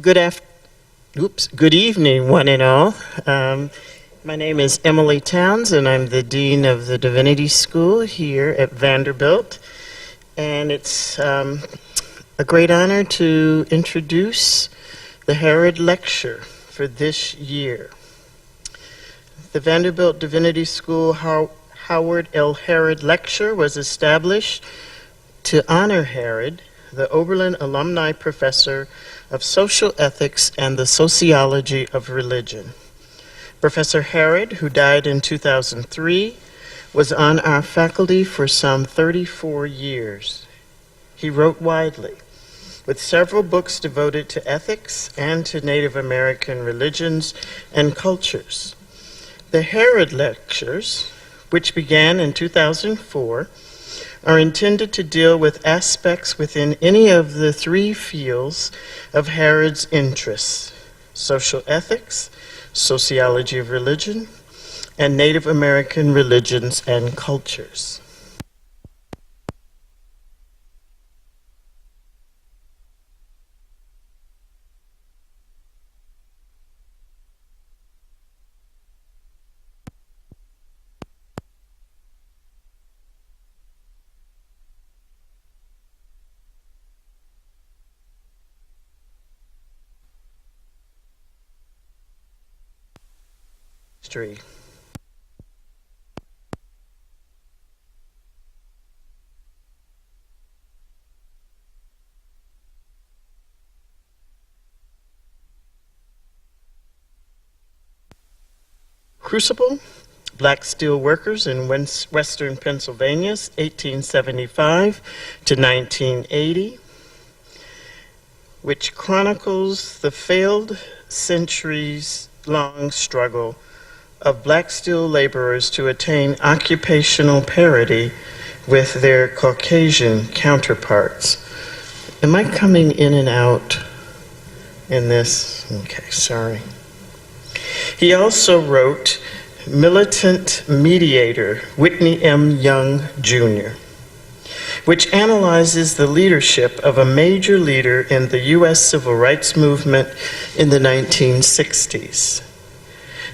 Good evening, one and all. My name is Emily Towns, and I'm the Dean of the Divinity School here at Vanderbilt. And it's a great honor to introduce the Harrod Lecture for this year. The Vanderbilt Divinity School Howard L. Harrod Lecture was established to honor Harrod, the Oberlin Alumni Professor of Social Ethics and the Sociology of Religion. Professor Harrod, who died in 2003, was on our faculty for some 34 years. He wrote widely, with several books devoted to ethics and to Native American religions and cultures. The Harrod Lectures, which began in 2004, are intended to deal with aspects within any of the three fields of Harrod's interests: social ethics, sociology of religion, and Native American religions and cultures. History. Crucible, Black Steel Workers in Western Pennsylvania, 1875 to 1980, which chronicles the failed centuries-long struggle of black steel laborers to attain occupational parity with their Caucasian counterparts. Am I coming in and out in this? Okay, sorry. He also wrote Militant Mediator, Whitney M. Young, Jr., which analyzes the leadership of a major leader in the U.S. civil rights movement in the 1960s.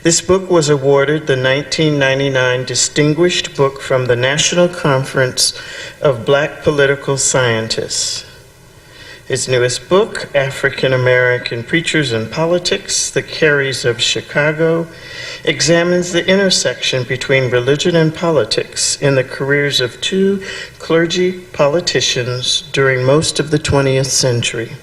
This book was awarded the 1999 Distinguished Book from the National Conference of Black Political Scientists. His newest book, African American Preachers and Politics, The Carries of Chicago, examines the intersection between religion and politics in the careers of two clergy politicians during most of the 20th century.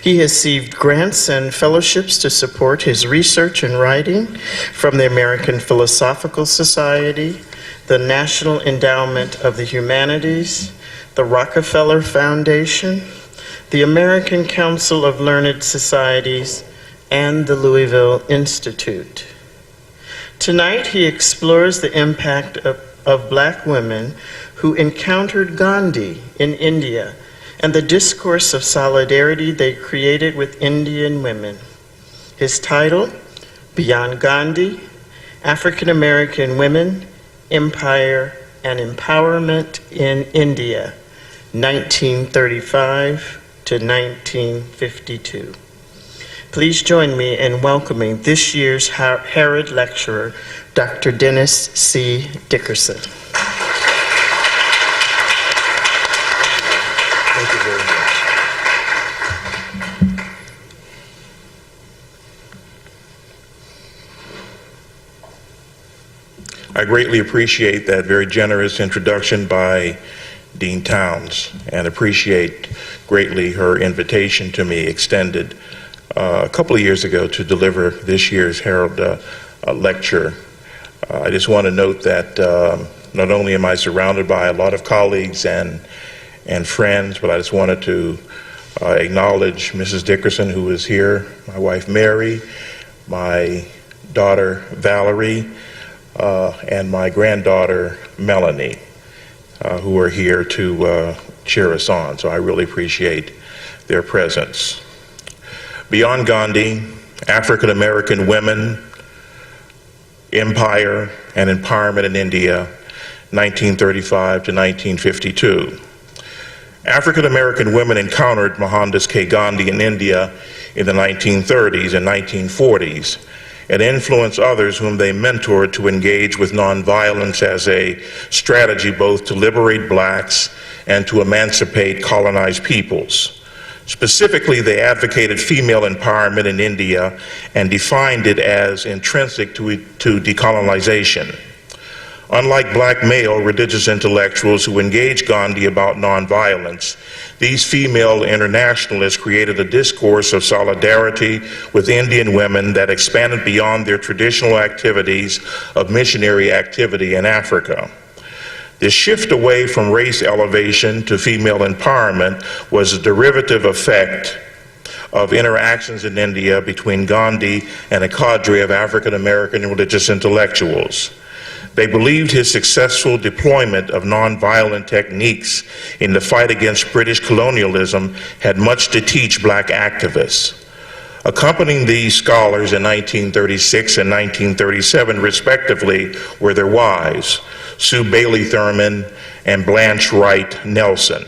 He has received grants and fellowships to support his research and writing from the American Philosophical Society, the National Endowment of the Humanities, the Rockefeller Foundation, the American Council of Learned Societies, and the Louisville Institute. Tonight, he explores the impact of Black women who encountered Gandhi in India and the discourse of solidarity they created with Indian women. His title, Beyond Gandhi, African American Women, Empire, and Empowerment in India, 1935 to 1952. Please join me in welcoming this year's Harrod Lecturer, Dr. Dennis C. Dickerson. Thank you very much. I greatly appreciate that very generous introduction by Dean Towns, and appreciate greatly her invitation to me extended a couple of years ago to deliver this year's Harrod lecture. I just want to note that not only am I surrounded by a lot of colleagues and friends, but I just wanted to acknowledge Mrs. Dickerson, who is here, my wife Mary, my daughter Valerie, and my granddaughter Melanie, who are here to cheer us on. So I really appreciate their presence. Beyond Gandhi, African American Women, Empire and Empowerment in India, 1935 to 1952. African American women encountered Mohandas K. Gandhi in India in the 1930s and 1940s, and influenced others whom they mentored to engage with nonviolence as a strategy both to liberate blacks and to emancipate colonized peoples. Specifically, they advocated female empowerment in India and defined it as intrinsic to decolonization. Unlike black male religious intellectuals who engaged Gandhi about nonviolence, these female internationalists created a discourse of solidarity with Indian women that expanded beyond their traditional activities of missionary activity in Africa. This shift away from race elevation to female empowerment was a derivative effect of interactions in India between Gandhi and a cadre of African American religious intellectuals. They believed his successful deployment of nonviolent techniques in the fight against British colonialism had much to teach black activists. Accompanying these scholars in 1936 and 1937, respectively, were their wives, Sue Bailey Thurman and Blanche Wright Nelson.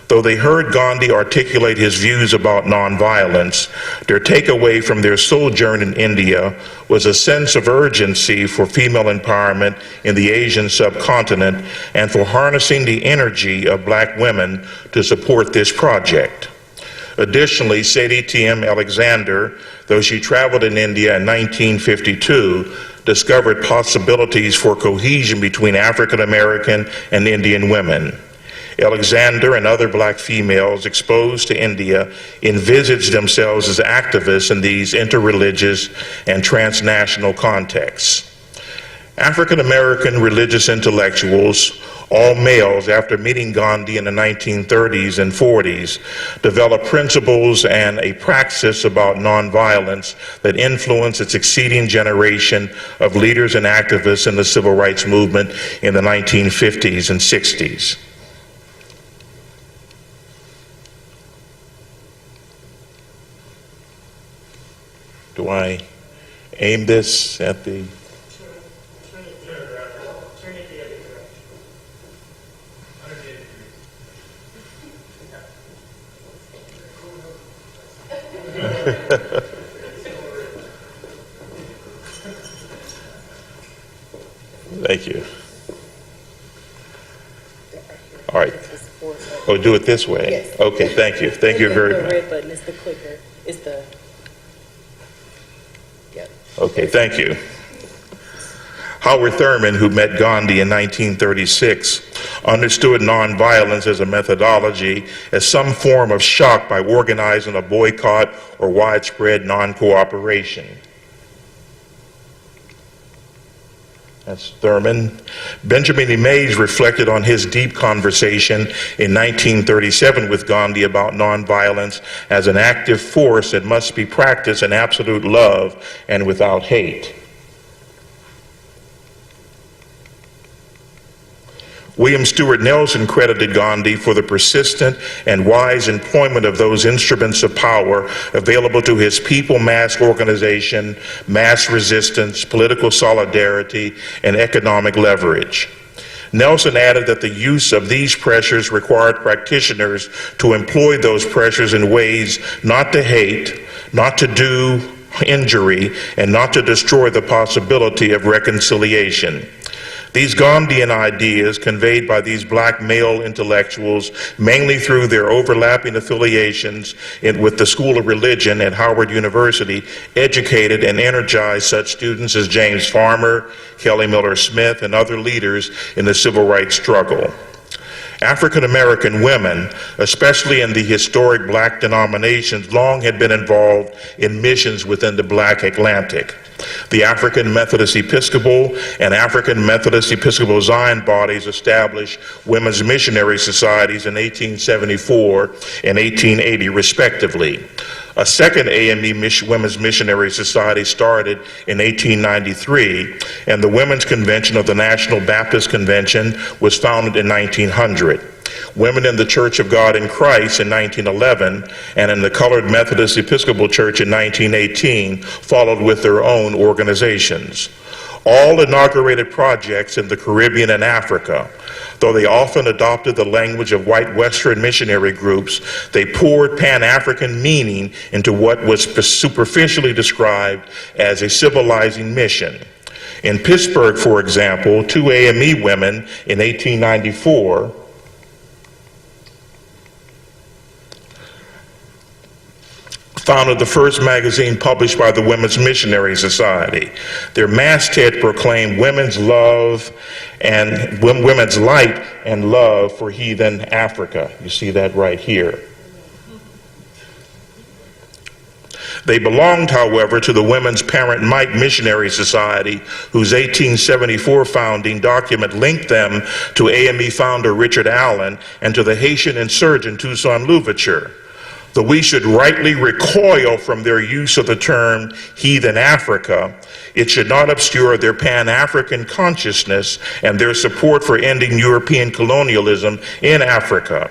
Though they heard Gandhi articulate his views about nonviolence, their takeaway from their sojourn in India was a sense of urgency for female empowerment in the Asian subcontinent and for harnessing the energy of black women to support this project. Additionally, Sadie T.M. Alexander, though she traveled in India in 1952, discovered possibilities for cohesion between African American and Indian women. Alexander and other black females exposed to India envisaged themselves as activists in these interreligious and transnational contexts. African American religious intellectuals, all males, after meeting Gandhi in the 1930s and 40s, developed principles and a praxis about nonviolence that influenced a succeeding generation of leaders and activists in the civil rights movement in the 1950s and 60s. Do I aim this at the... Thank you. All right. Oh, do it this way? Yes. Okay, thank you. Thank you very much. The red button is the clicker. It's the... Yep. Okay, thank you. Howard Thurman, who met Gandhi in 1936, understood nonviolence as a methodology, as some form of shock by organizing a boycott or widespread non-cooperation. That's Thurman. Benjamin E. Mays reflected on his deep conversation in 1937 with Gandhi about nonviolence as an active force that must be practiced in absolute love and without hate. William Stewart Nelson credited Gandhi for the persistent and wise employment of those instruments of power available to his people: mass organization, mass resistance, political solidarity, and economic leverage. Nelson added that the use of these pressures required practitioners to employ those pressures in ways not to hate, not to do injury, and not to destroy the possibility of reconciliation. These Gandhian ideas, conveyed by these black male intellectuals, mainly through their overlapping affiliations with the School of Religion at Howard University, educated and energized such students as James Farmer, Kelly Miller Smith, and other leaders in the civil rights struggle. African American women, especially in the historic black denominations, long had been involved in missions within the Black Atlantic. The African Methodist Episcopal and African Methodist Episcopal Zion bodies established women's missionary societies in 1874 and 1880, respectively. A second AME Women's Missionary Society started in 1893, and the Women's Convention of the National Baptist Convention was founded in 1900. Women in the Church of God in Christ in 1911 and in the Colored Methodist Episcopal Church in 1918 followed with their own organizations. All inaugurated projects in the Caribbean and Africa. Though they often adopted the language of white Western missionary groups, they poured Pan-African meaning into what was superficially described as a civilizing mission. In Pittsburgh, for example, two AME women in 1894 founded the first magazine published by the Women's Missionary Society. Their masthead proclaimed women's love and women's light and love for heathen Africa. You see that right here. They belonged, however, to the Women's Parent Mite Missionary Society, whose 1874 founding document linked them to AME founder Richard Allen and to the Haitian insurgent Toussaint Louverture. Though we should rightly recoil from their use of the term heathen Africa, it should not obscure their Pan-African consciousness and their support for ending European colonialism in Africa.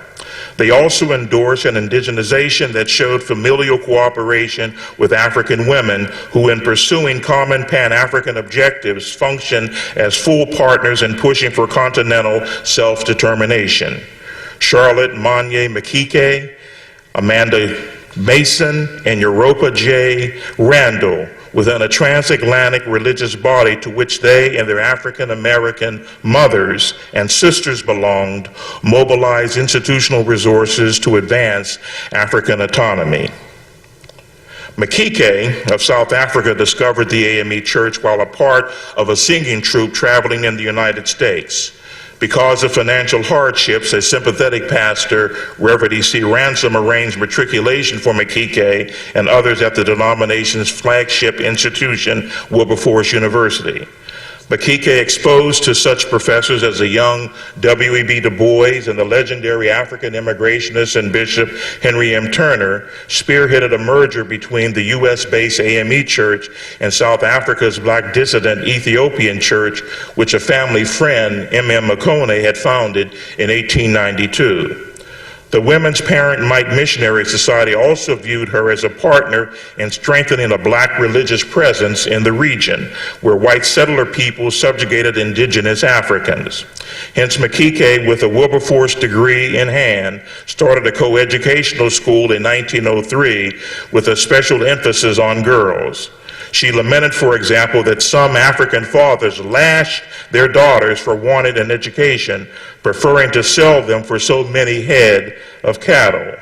They also endorsed an indigenization that showed familial cooperation with African women who, in pursuing common Pan-African objectives, function as full partners in pushing for continental self-determination. Charlotte MANYE MAXEKE, Amanda Mason, and EUROPAJ RANDALL, within a transatlantic religious body to which they and their African American mothers and sisters belonged, mobilized institutional resources to advance African autonomy. MAXEKE of South Africa discovered the AME Church while a part of a singing troupe traveling in the United States. Because of financial hardships, a sympathetic pastor, Reverend E.C. Ransom, arranged matriculation for MAXEKE and others at the denomination's flagship institution, Wilberforce University. MAXEKE exposed to such professors as the young W.E.B. Du Bois and the legendary African immigrationist and Bishop Henry M. Turner, spearheaded a merger between the U.S.-based AME Church and South Africa's black dissident Ethiopian Church, which a family friend, M.M. Makone, had founded in 1892. The Women's Parent Mite Missionary Society also viewed her as a partner in strengthening a black religious presence in the region, where white settler people subjugated indigenous Africans. Hence, MAXEKE, with a Wilberforce degree in hand, started a coeducational school in 1903 with a special emphasis on girls. She lamented, for example, that some African fathers lashed their daughters for wanting an education, preferring to sell them for so many head of cattle.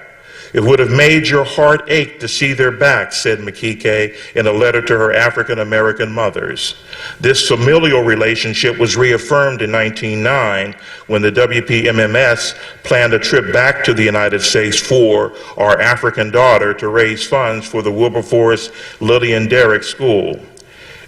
It would have made your heart ache to see their backs, said MAXEKE in a letter to her African American mothers. This familial relationship was reaffirmed in 1909 when the WPMMS planned a trip back to the United States for our African daughter to raise funds for the Wilberforce Lillian Derrick School.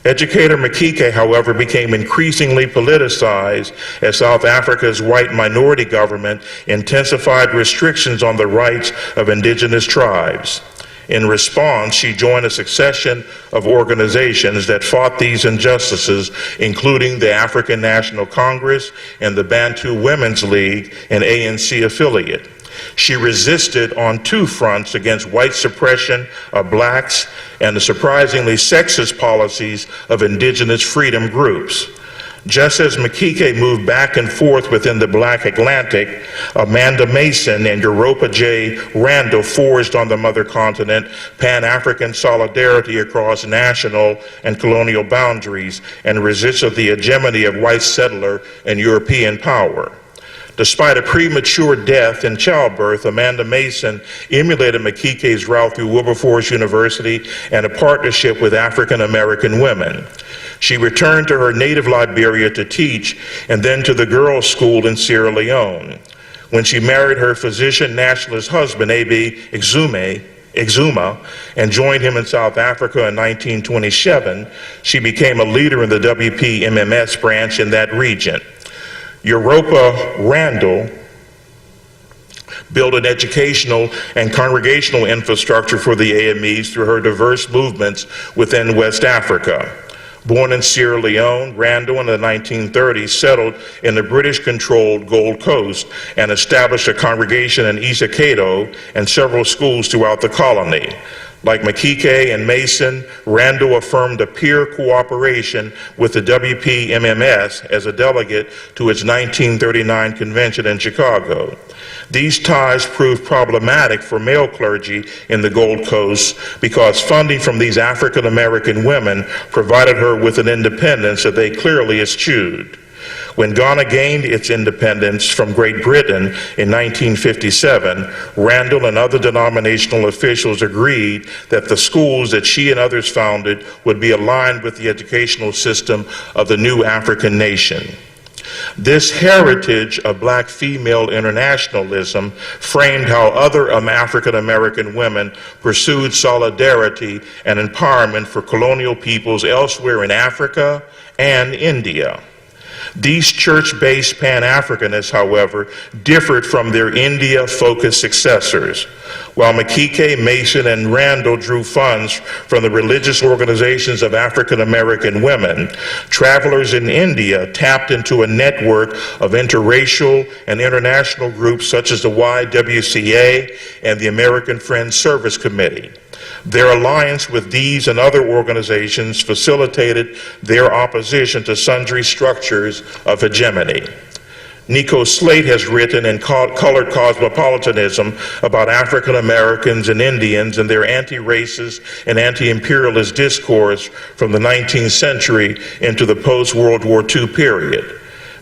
Educator MAXEKE, however, became increasingly politicized as South Africa's white minority government intensified restrictions on the rights of indigenous tribes. In response, she joined a succession of organizations that fought these injustices, including the African National Congress and the Bantu Women's League, an ANC affiliate. She resisted on two fronts against white suppression of blacks and the surprisingly sexist policies of indigenous freedom groups. Just as MAXEKE moved back and forth within the Black Atlantic, Amanda Mason and EUROPAJ RANDALL forged on the mother continent Pan-African solidarity across national and colonial boundaries and resisted the hegemony of white settler and European power. Despite a premature death in childbirth, Amanda Mason emulated MAXEKE's route through Wilberforce University and a partnership with African American women. She returned to her native Liberia to teach and then to the girls' school in Sierra Leone. When she married her physician nationalist husband, A.B. Exuma, and joined him in South Africa in 1927, she became a leader in the WPMMS branch in that region. Europa Randall built an educational and congregational infrastructure for the AMEs through her diverse movements within West Africa. Born in Sierra Leone, Randall in the 1930s settled in the British-controlled Gold Coast and established a congregation in Issaqueto and several schools throughout the colony. Like MAXEKE and Mason, Randall affirmed a peer cooperation with the WPMMS as a delegate to its 1939 convention in Chicago. These ties proved problematic for male clergy in the Gold Coast because funding from these African American women provided her with an independence that they clearly eschewed. When Ghana gained its independence from Great Britain in 1957, Randall and other denominational officials agreed that the schools that she and others founded would be aligned with the educational system of the new African nation. This heritage of black female internationalism framed how other African American women pursued solidarity and empowerment for colonial peoples elsewhere in Africa and India. These church-based Pan-Africanists, however, differed from their India-focused successors. While MAXEKE, Mason, and Randall drew funds from the religious organizations of African American women, travelers in India tapped into a network of interracial and international groups such as the YWCA and the American Friends Service Committee. Their alliance with these and other organizations facilitated their opposition to sundry structures of hegemony. Nico Slate has written in Colored Cosmopolitanism about African Americans and Indians and their anti-racist and anti-imperialist discourse from the 19th century into the post-World War II period.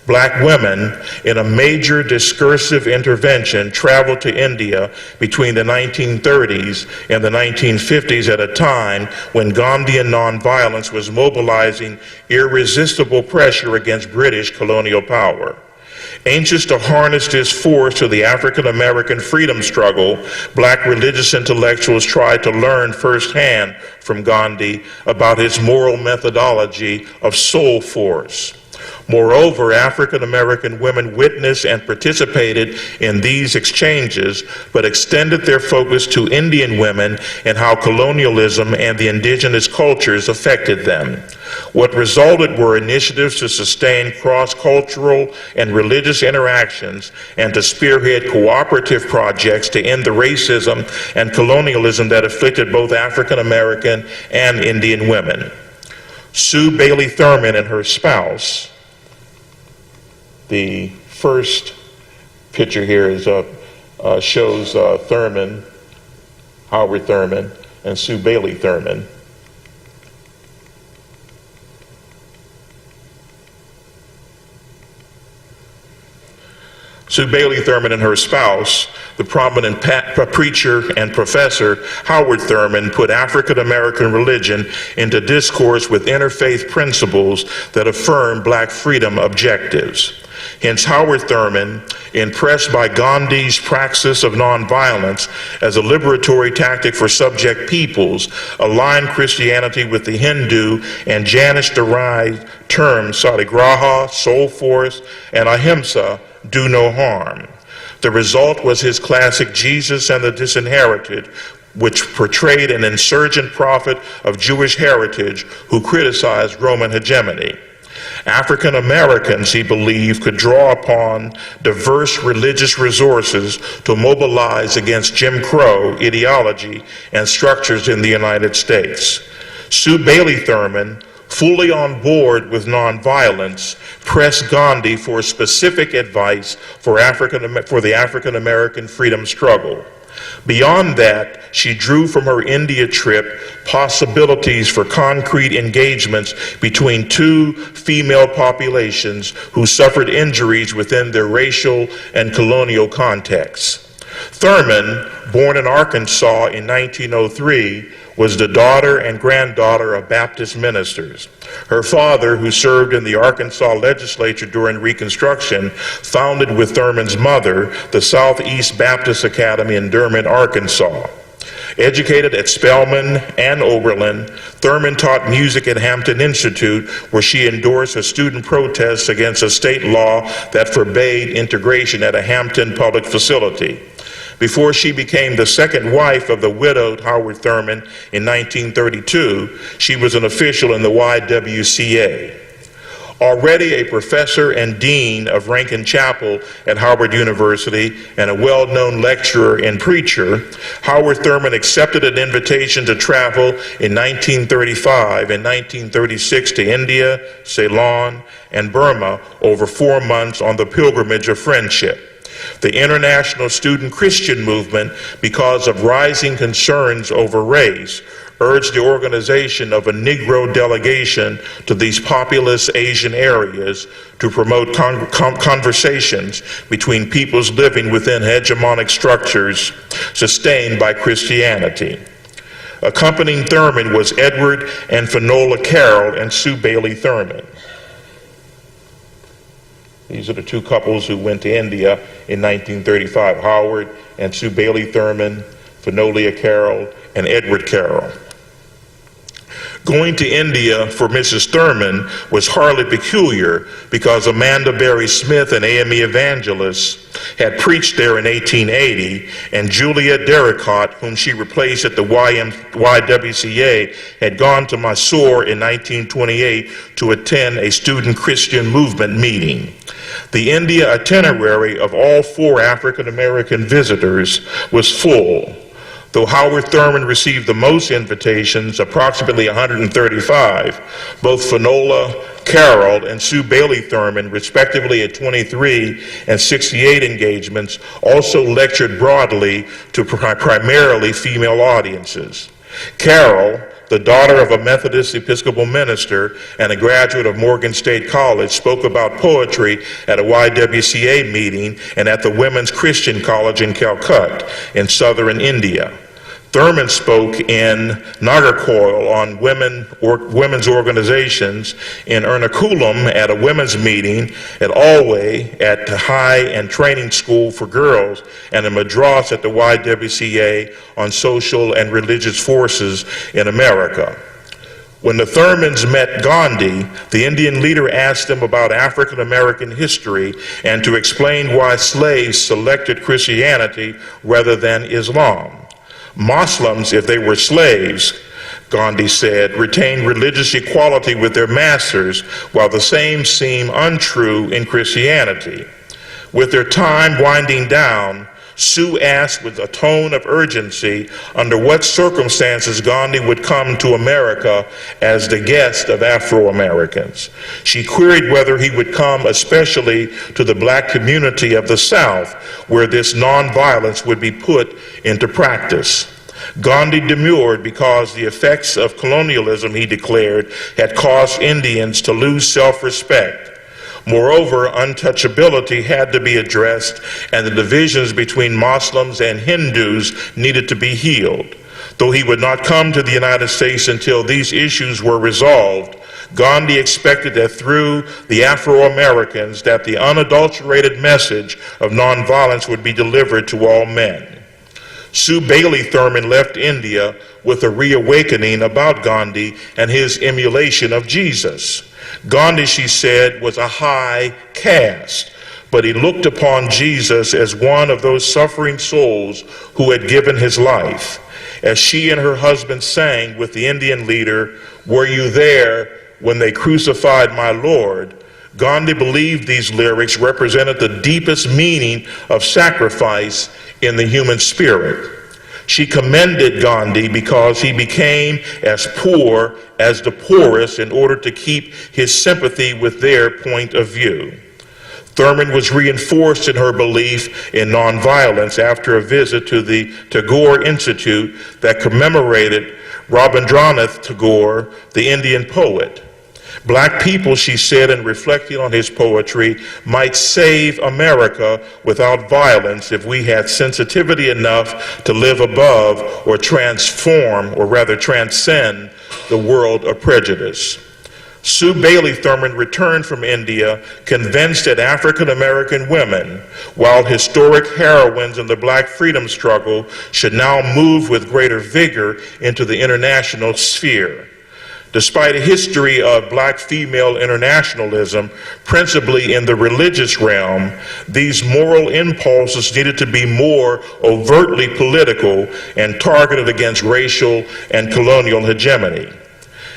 Black women, in a major discursive intervention, traveled to India between the 1930s and the 1950s at a time when Gandhian nonviolence was mobilizing irresistible pressure against British colonial power. Anxious to harness this force to the African American freedom struggle, black religious intellectuals tried to learn firsthand from Gandhi about his moral methodology of soul force. Moreover, African American women witnessed and participated in these exchanges, but extended their focus to Indian women and how colonialism and the indigenous cultures affected them. What resulted were initiatives to sustain cross-cultural and religious interactions and to spearhead cooperative projects to end the racism and colonialism that afflicted both African American and Indian women. Sue Bailey Thurman and her spouse, the first picture here is shows Thurman, Howard Thurman, and Sue Bailey Thurman. Sue Bailey Thurman and her spouse, the prominent preacher and professor Howard Thurman, put African American religion into discourse with interfaith principles that affirm black freedom objectives. Hence, Howard Thurman, impressed by Gandhi's praxis of nonviolence as a liberatory tactic for subject peoples, aligned Christianity with the Hindu and Janish-derived terms satyagraha, soul force, and ahimsa, do no harm. The result was his classic Jesus and the Disinherited, which portrayed an insurgent prophet of Jewish heritage who criticized Roman hegemony. African Americans, he believed, could draw upon diverse religious resources to mobilize against Jim Crow ideology and structures in the United States. Sue Bailey Thurman, fully on board with nonviolence, pressed Gandhi for specific advice for the African American freedom struggle. Beyond that, she drew from her India trip possibilities for concrete engagements between two female populations who suffered injuries within their racial and colonial contexts. Thurman, born in Arkansas in 1903, was the daughter and granddaughter of Baptist ministers. Her father, who served in the Arkansas legislature during Reconstruction, founded with Thurman's mother the Southeast Baptist Academy in Durham, Arkansas. Educated at Spelman and Oberlin, Thurman taught music at Hampton Institute, where she endorsed a student protest against a state law that forbade integration at a Hampton public facility. Before she became the second wife of the widowed Howard Thurman in 1932, she was an official in the YWCA. Already a professor and dean of Rankin Chapel at Harvard University and a well-known lecturer and preacher, Howard Thurman accepted an invitation to travel in 1935 and 1936 to India, Ceylon, and Burma over 4 months on the pilgrimage of friendship. The international student Christian movement, because of rising concerns over race, urged the organization of a Negro delegation to these populous Asian areas to promote conversations between peoples living within hegemonic structures sustained by Christianity. Accompanying Thurman was Edward and Finola Carroll and Sue Bailey Thurman. These are the two couples who went to India in 1935, Howard and Sue Bailey Thurman, Finola Carroll, and Edward Carroll. Going to India for Mrs. Thurman was hardly peculiar because Amanda Berry Smith, an AME evangelist, had preached there in 1880, and Julia Derricott, whom she replaced at the YWCA, had gone to Mysore in 1928 to attend a student Christian movement meeting. The India itinerary of all 4 African American visitors was full. Though Howard Thurman received the most invitations, approximately 135, both Finola Carroll and Sue Bailey Thurman, respectively at 23 and 68 engagements, also lectured broadly to primarily female audiences. Carroll, the daughter of a Methodist Episcopal minister and a graduate of Morgan State College, spoke about poetry at a YWCA meeting and at the Women's Christian College in Calcutta in southern India. Thurman spoke in Nagarcoil on women's organizations, in Ernakulam at a women's meeting, at Alway at the High and Training School for Girls, and in Madras at the YWCA on social and religious forces in America. When the Thurmans met Gandhi, the Indian leader asked them about African American history and to explain why slaves selected Christianity rather than Islam. Muslims, if they were slaves, Gandhi said, retained religious equality with their masters, while the same seemed untrue in Christianity. With their time winding down, Sue asked with a tone of urgency under what circumstances Gandhi would come to America as the guest of Afro-Americans. She queried whether he would come especially to the black community of the South, where this nonviolence would be put into practice. Gandhi demurred because the effects of colonialism, he declared, had caused Indians to lose self-respect. Moreover, untouchability had to be addressed, and the divisions between Muslims and Hindus needed to be healed. Though he would not come to the United States until these issues were resolved, Gandhi expected that through the Afro-Americans that the unadulterated message of nonviolence would be delivered to all men. Sue Bailey Thurman left India with a reawakening about Gandhi and his emulation of Jesus. Gandhi, she said, was a high caste, but he looked upon Jesus as one of those suffering souls who had given his life. As she and her husband sang with the Indian leader, "Were you there when they crucified my Lord?" Gandhi believed these lyrics represented the deepest meaning of sacrifice in the human spirit. She commended Gandhi because he became as poor as the poorest in order to keep his sympathy with their point of view. Thurman was reinforced in her belief in nonviolence after a visit to the Tagore Institute that commemorated Rabindranath Tagore, the Indian poet. Black people, she said, in reflecting on his poetry, might save America without violence if we had sensitivity enough to live above or transcend the world of prejudice. Sue Bailey Thurman returned from India convinced that African American women, while historic heroines in the black freedom struggle, should now move with greater vigor into the international sphere. Despite a history of black female internationalism, principally in the religious realm, these moral impulses needed to be more overtly political and targeted against racial and colonial hegemony.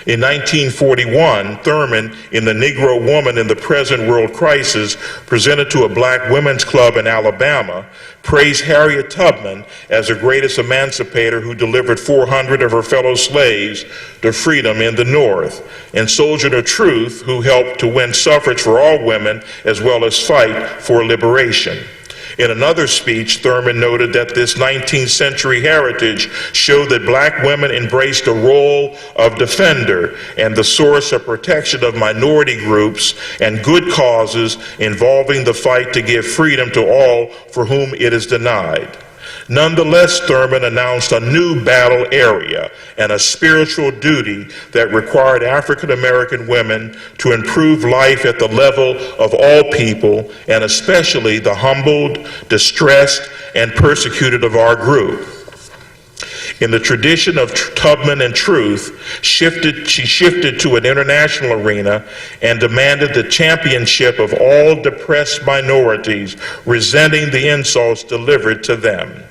In 1941, Thurman, in The Negro Woman in the Present World Crisis, presented to a black women's club in Alabama, praised Harriet Tubman as the greatest emancipator who delivered 400 of her fellow slaves to freedom in the North, and Soldier of Truth, who helped to win suffrage for all women as well as fight for liberation. In another speech, Thurman noted that this 19th century heritage showed that black women embraced the role of defender and the source of protection of minority groups and good causes involving the fight to give freedom to all for whom it is denied. Nonetheless, Thurman announced a new battle area and a spiritual duty that required African American women to improve life at the level of all people, and especially the humbled, distressed, and persecuted of our group. In the tradition of Tubman and Truth, she shifted to an international arena and demanded the championship of all depressed minorities, resenting the insults delivered to them.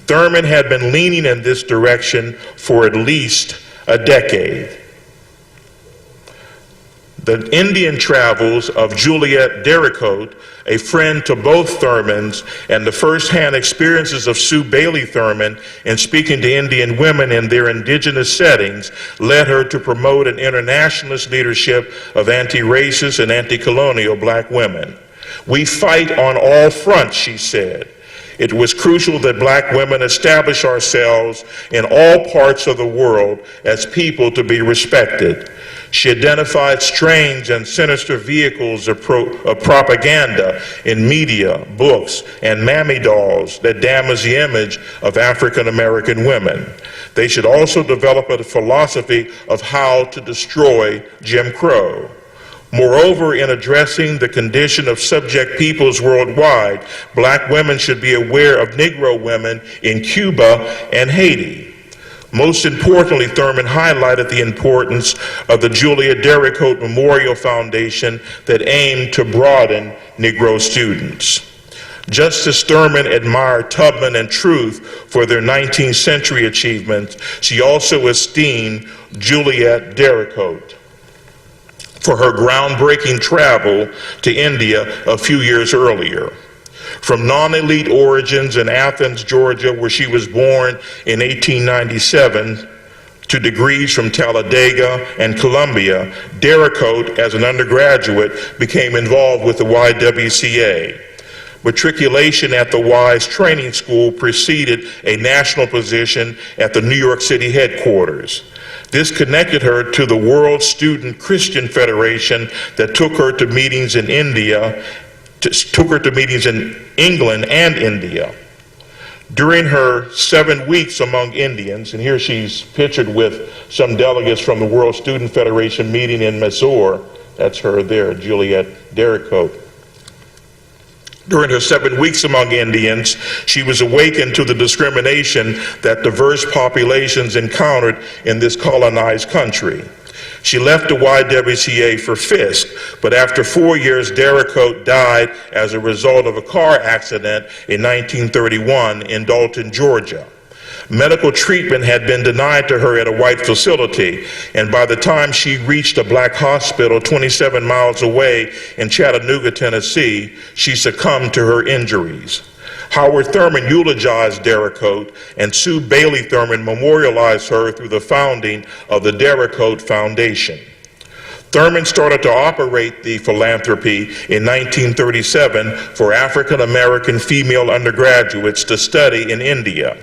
Thurman had been leaning in this direction for at least a decade. The Indian travels of Juliet Derricotte, a friend to both Thurmans, and the first-hand experiences of Sue Bailey Thurman in speaking to Indian women in their indigenous settings led her to promote an internationalist leadership of anti-racist and anti-colonial black women. "We fight on all fronts," she said. It was crucial that black women establish ourselves in all parts of the world as people to be respected. She identified strange and sinister vehicles of propaganda in media, books, and mammy dolls that damage the image of African American women. They should also develop a philosophy of how to destroy Jim Crow. Moreover, in addressing the condition of subject peoples worldwide, black women should be aware of Negro women in Cuba and Haiti. Most importantly, Thurman highlighted the importance of the Juliet Derricotte Memorial Foundation that aimed to broaden Negro students. Just as Thurman admired Tubman and Truth for their 19th century achievements, she also esteemed Juliet Derricotte for her groundbreaking travel to India a few years earlier. From non-elite origins in Athens, Georgia, where she was born in 1897, to degrees from Talladega and Columbia, Derricotte, as an undergraduate, became involved with the YWCA. Matriculation at the Y's training school preceded a national position at the New York City headquarters. This connected her to the World Student Christian Federation that took her to meetings in England and India. During her 7 weeks among Indians, and here she's pictured with some delegates from the World Student Federation meeting in Mysore, that's her there, Juliet Derricotte. During her 7 weeks among Indians, she was awakened to the discrimination that diverse populations encountered in this colonized country. She left the YWCA for Fisk, but after 4 years, Derricotte died as a result of a car accident in 1931 in Dalton, Georgia. Medical treatment had been denied to her at a white facility, and by the time she reached a black hospital 27 miles away in Chattanooga, Tennessee, she succumbed to her injuries. Howard Thurman eulogized Derricotte, and Sue Bailey Thurman memorialized her through the founding of the Derricotte Foundation. Thurman started to operate the philanthropy in 1937 for African American female undergraduates to study in India.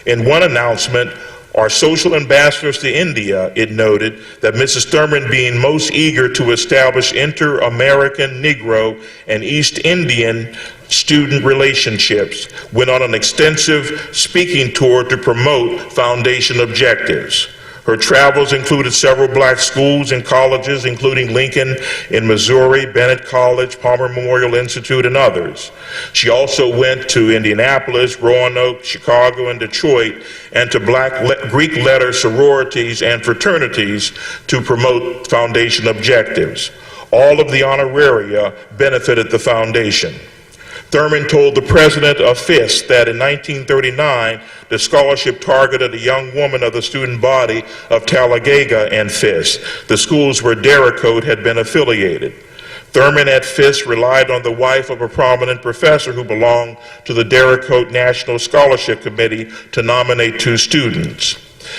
In one announcement, "Our social ambassadors to India," it noted that Mrs. Thurman, being most eager to establish inter-American Negro and East Indian student relationships, went on an extensive speaking tour to promote foundation objectives. Her travels included several black schools and colleges, including Lincoln in Missouri, Bennett College, Palmer Memorial Institute, and others. She also went to Indianapolis, Roanoke, Chicago, and Detroit, and to black Greek letter sororities and fraternities to promote foundation objectives. All of the honoraria benefited the foundation. Thurman told the president of FISC that in 1939, the scholarship targeted a young woman of the student body of Talladega and FISC, the schools where Dericote had been affiliated. Thurman at FISC relied on the wife of a prominent professor who belonged to the Dericote National Scholarship Committee to nominate 2 students.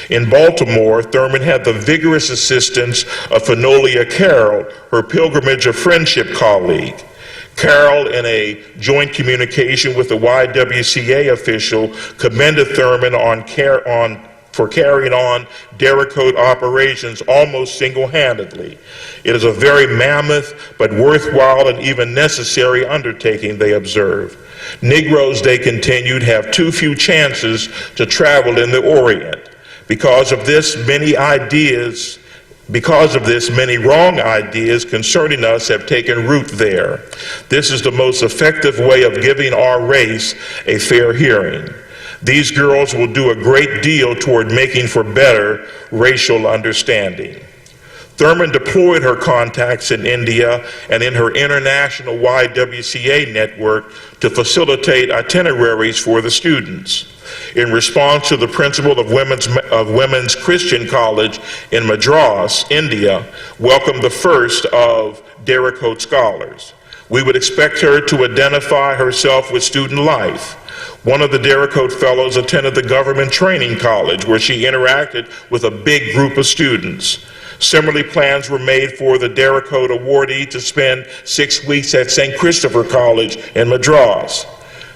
In Baltimore, Thurman had the vigorous assistance of Fenolia Carroll, her Pilgrimage of Friendship colleague. Carroll, in a joint communication with the YWCA official, commended Thurman for carrying on Dericote operations almost single-handedly. It is a very mammoth but worthwhile and even necessary undertaking, they observed. Negroes, they continued, have too few chances to travel in the Orient. Because of this, many wrong ideas concerning us have taken root there. This is the most effective way of giving our race a fair hearing. These girls will do a great deal toward making for better racial understanding. Thurman deployed her contacts in India and in her international YWCA network to facilitate itineraries for the students. In response to the principal of Women's Christian College in Madras, India, welcomed the first of Dericote scholars. We would expect her to identify herself with student life. One of the Dericote fellows attended the government training college where she interacted with a big group of students. Similarly, plans were made for the Dericote awardee to spend 6 weeks at St. Christopher College in Madras.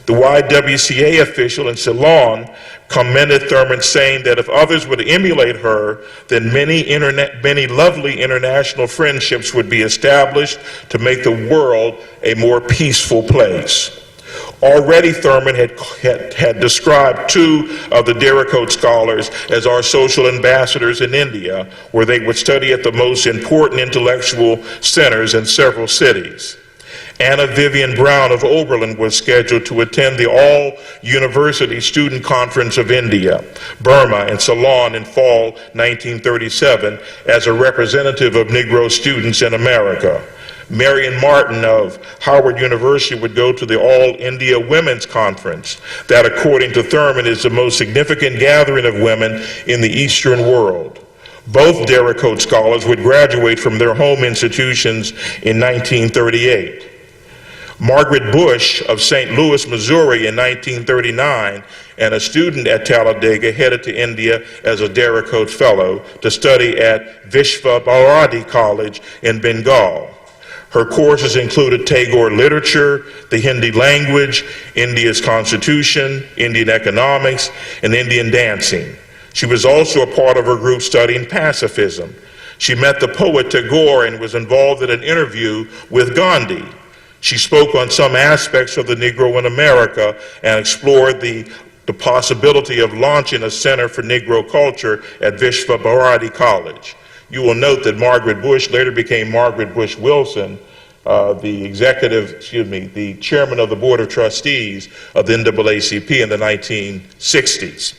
The YWCA official in Ceylon commended Thurman, saying that if others would emulate her, then many lovely international friendships would be established to make the world a more peaceful place. Already Thurman had described 2 of the Dericote scholars as our social ambassadors in India, where they would study at the most important intellectual centers in several cities. Anna Vivian Brown of Oberlin was scheduled to attend the All-University Student Conference of India, Burma, and Ceylon in fall 1937 as a representative of Negro students in America. Marion Martin of Howard University would go to the All-India Women's Conference, that according to Thurman is the most significant gathering of women in the Eastern world. Both Dericote scholars would graduate from their home institutions in 1938. Margaret Bush of St. Louis, Missouri in 1939, and a student at Talladega, headed to India as a Dericote fellow to study at Vishva Bharati College in Bengal. Her courses included Tagore literature, the Hindi language, India's constitution, Indian economics, and Indian dancing. She was also a part of her group studying pacifism. She met the poet Tagore and was involved in an interview with Gandhi. She spoke on some aspects of the Negro in America and explored the possibility of launching a center for Negro culture at Vishva Bharati College. You will note that Margaret Bush later became Margaret Bush Wilson, the chairman of the Board of Trustees of the NAACP in the 1960s.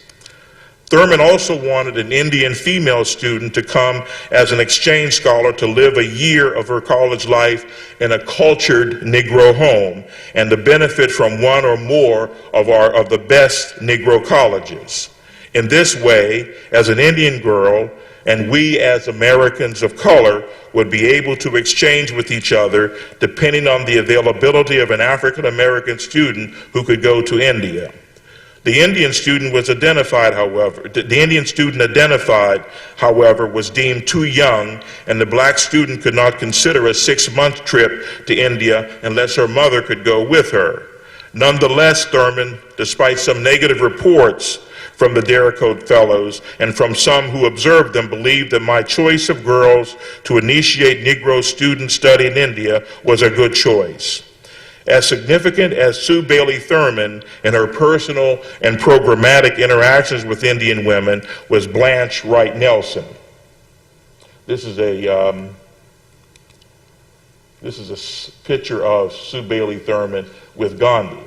Thurman also wanted an Indian female student to come as an exchange scholar to live a year of her college life in a cultured Negro home and to benefit from one or more of the best Negro colleges. In this way, as an Indian girl, and we as Americans of color would be able to exchange with each other depending on the availability of an African American student who could go to India. The Indian student identified, however, was deemed too young, and the black student could not consider a 6-month trip to India unless her mother could go with her. Nonetheless, Thurman, despite some negative reports from the Dericote fellows and from some who observed them, believed that my choice of girls to initiate Negro student study in India was a good choice. As significant as Sue Bailey Thurman in her personal and programmatic interactions with Indian women was Blanche Wright Nelson. This is a picture of Sue Bailey Thurman with Gandhi.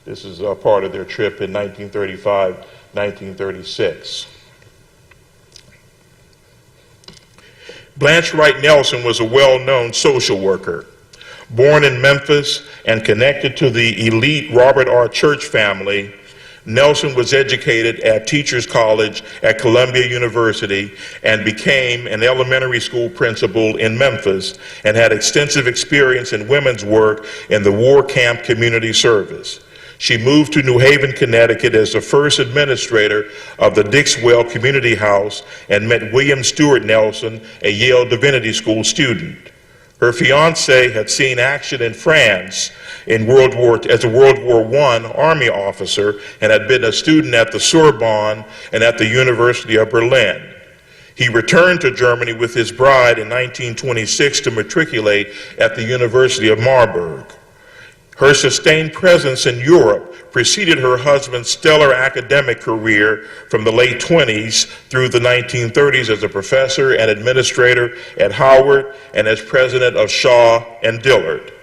This is a part of their trip in 1935-1936. Blanche Wright Nelson was a well-known social worker. Born in Memphis and connected to the elite Robert R. Church family, Nelson was educated at Teachers College at Columbia University and became an elementary school principal in Memphis and had extensive experience in women's work in the war camp community service. She moved to New Haven, Connecticut as the first administrator of the Dixwell Community House and met William Stewart Nelson, a Yale Divinity School student. Her fiancé had seen action in France as a World War I Army officer and had been a student at the Sorbonne and at the University of Berlin. He returned to Germany with his bride in 1926 to matriculate at the University of Marburg. Her sustained presence in Europe preceded her husband's stellar academic career from the late 20s through the 1930s as a professor and administrator at Howard and as president of Shaw and Dillard.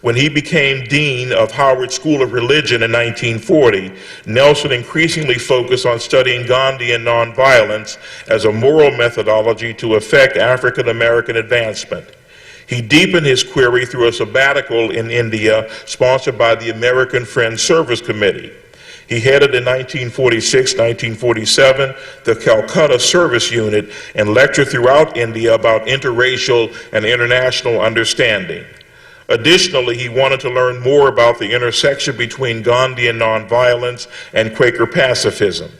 When he became dean of Howard School of Religion in 1940, Nelson increasingly focused on studying Gandhi and nonviolence as a moral methodology to effect African American advancement. He deepened his query through a sabbatical in India sponsored by the American Friends Service Committee. He headed in 1946-1947 the Calcutta Service Unit and lectured throughout India about interracial and international understanding. Additionally, he wanted to learn more about the intersection between Gandhian nonviolence and Quaker pacifism.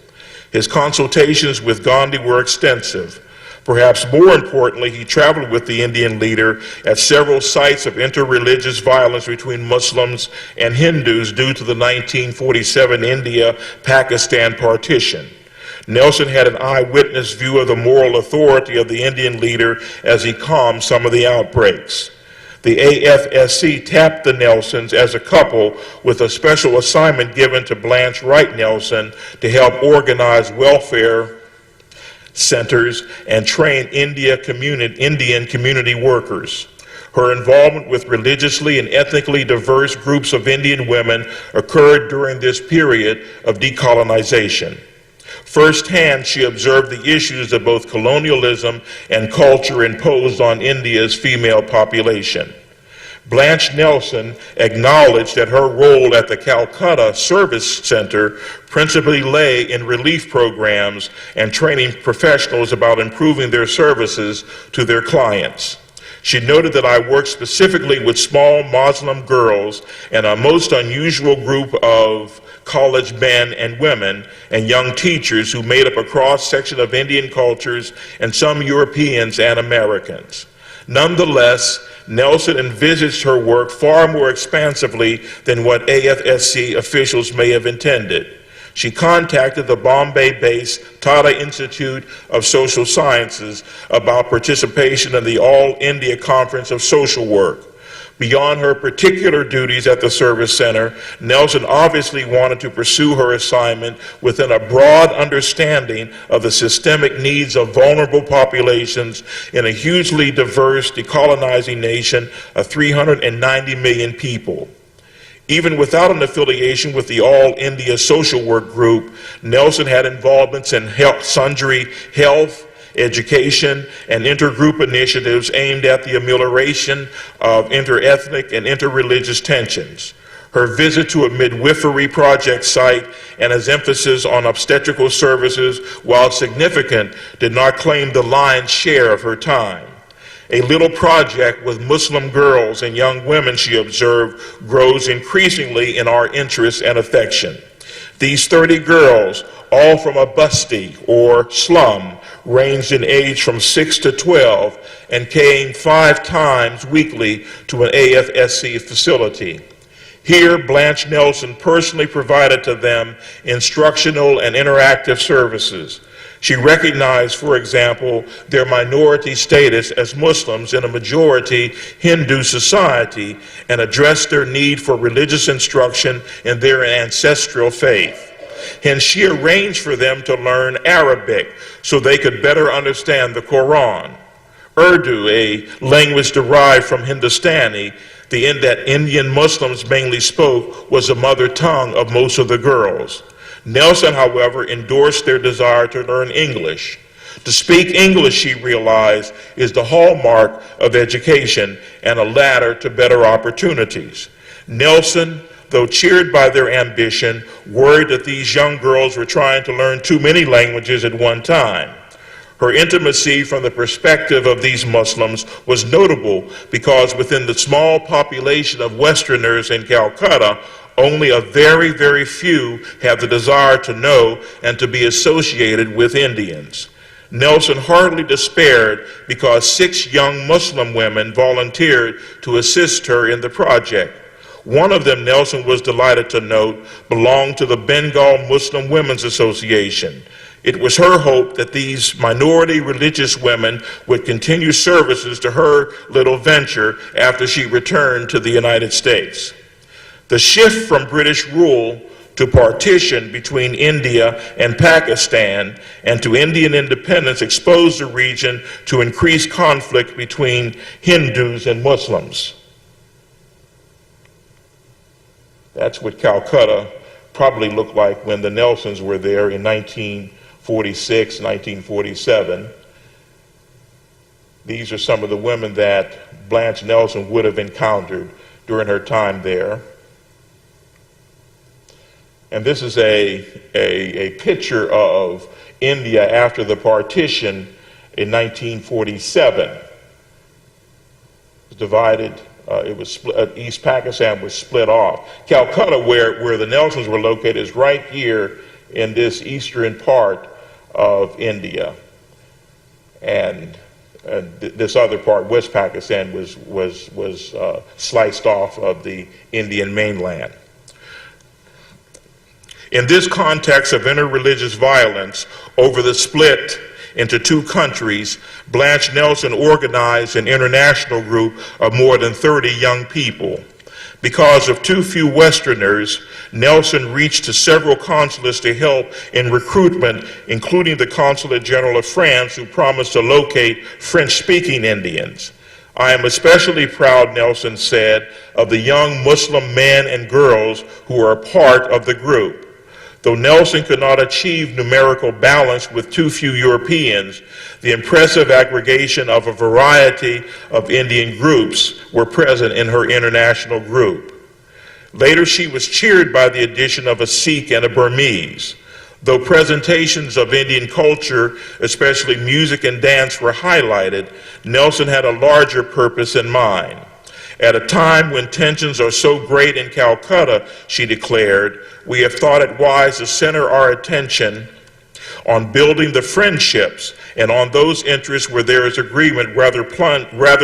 His consultations with Gandhi were extensive. Perhaps more importantly, he traveled with the Indian leader at several sites of interreligious violence between Muslims and Hindus due to the 1947 India-Pakistan partition. Nelson had an eyewitness view of the moral authority of the Indian leader as he calmed some of the outbreaks. The AFSC tapped the Nelsons as a couple with a special assignment given to Blanche Wright Nelson to help organize welfare centers and train Indian community workers. Her involvement with religiously and ethnically diverse groups of Indian women occurred during this period of decolonization. Firsthand, she observed the issues that both colonialism and culture imposed on India's female population. Blanche Nelson acknowledged that her role at the Calcutta Service Center principally lay in relief programs and training professionals about improving their services to their clients. She noted that I worked specifically with small Muslim girls and a most unusual group of college men and women and young teachers who made up a cross-section of Indian cultures and some Europeans and Americans. Nonetheless, Nelson envisaged her work far more expansively than what AFSC officials may have intended. She contacted the Bombay-based Tata Institute of Social Sciences about participation in the All India Conference of Social Work. Beyond her particular duties at the service center, Nelson obviously wanted to pursue her assignment within a broad understanding of the systemic needs of vulnerable populations in a hugely diverse, decolonizing nation of 390 million people. Even without an affiliation with the All India Social Work Group, Nelson had involvements in sundry health, education, and intergroup initiatives aimed at the amelioration of interethnic and interreligious tensions. Her visit to a midwifery project site and his emphasis on obstetrical services, while significant, did not claim the lion's share of her time. A little project with Muslim girls and young women, she observed, grows increasingly in our interest and affection. These 30 girls, all from a basti or slum, ranged in age from 6 to 12 and came 5 times weekly to an AFSC facility. Here, Blanche Nelson personally provided to them instructional and interactive services. She recognized, for example, their minority status as Muslims in a majority Hindu society and addressed their need for religious instruction in their ancestral faith. Hence, she arranged for them to learn Arabic so they could better understand the Quran. Urdu, a language derived from Hindustani, that Indian Muslims mainly spoke, was the mother tongue of most of the girls. Nelson, however, endorsed their desire to learn English. To speak English, she realized, is the hallmark of education and a ladder to better opportunities. Nelson, though cheered by their ambition, worried that these young girls were trying to learn too many languages at one time. Her intimacy from the perspective of these Muslims was notable because within the small population of Westerners in Calcutta, only a very, very few have the desire to know and to be associated with Indians. Nelson hardly despaired because 6 young Muslim women volunteered to assist her in the project. One of them, Nelson was delighted to note, belonged to the Bengal Muslim Women's Association. It was her hope that these minority religious women would continue services to her little venture after she returned to the United States. The shift from British rule to partition between India and Pakistan and to Indian independence exposed the region to increased conflict between Hindus and Muslims. That's what Calcutta probably looked like when the Nelsons were there in 1946, 1947. These are some of the women that Blanche Nelson would have encountered during her time there. And this is a picture of India after the partition in 1947. It was divided. It was split, East Pakistan was split off. Calcutta, where the Nelsons were located, is right here in this eastern part of India. And this other part, West Pakistan, was sliced off of the Indian mainland. In this context of interreligious violence over the split into 2 countries, Blanche Nelson organized an international group of more than 30 young people. Because of too few Westerners, Nelson reached to several consulates to help in recruitment, including the Consulate General of France, who promised to locate French-speaking Indians. I am especially proud, Nelson said, of the young Muslim men and girls who are a part of the group. Though Nelson could not achieve numerical balance with too few Europeans, the impressive aggregation of a variety of Indian groups were present in her international group. Later, she was cheered by the addition of a Sikh and a Burmese. Though presentations of Indian culture, especially music and dance, were highlighted, Nelson had a larger purpose in mind. At a time when tensions are so great in Calcutta, she declared, we have thought it wise to center our attention on building the friendships and on those interests where there is agreement rather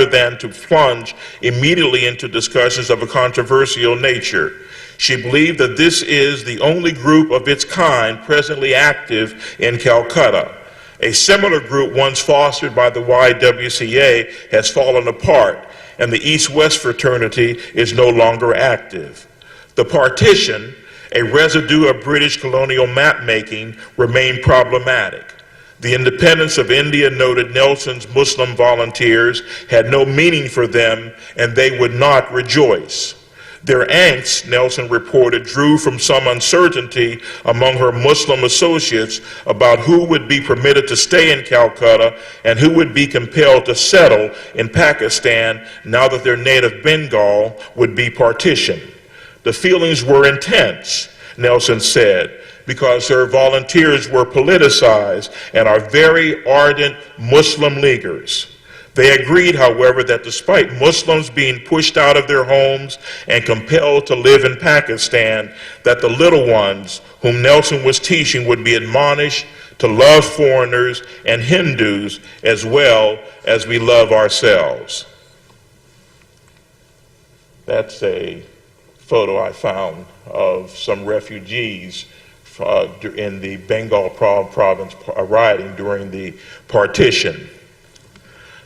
than to plunge immediately into discussions of a controversial nature. She believed that this is the only group of its kind presently active in Calcutta. A similar group once fostered by the YWCA has fallen apart, and the East-West fraternity is no longer active. The partition, a residue of British colonial map-making, remained problematic. The independence of India, noted Nelson's Muslim volunteers, had no meaning for them, and they would not rejoice. Their angst, Nelson reported, drew from some uncertainty among her Muslim associates about who would be permitted to stay in Calcutta and who would be compelled to settle in Pakistan now that their native Bengal would be partitioned. The feelings were intense, Nelson said, because their volunteers were politicized and are very ardent Muslim leaguers. They agreed, however, that despite Muslims being pushed out of their homes and compelled to live in Pakistan, that the little ones whom Nelson was teaching would be admonished to love foreigners and Hindus as well as we love ourselves. That's a photo I found of some refugees in the Bengal province rioting during the partition.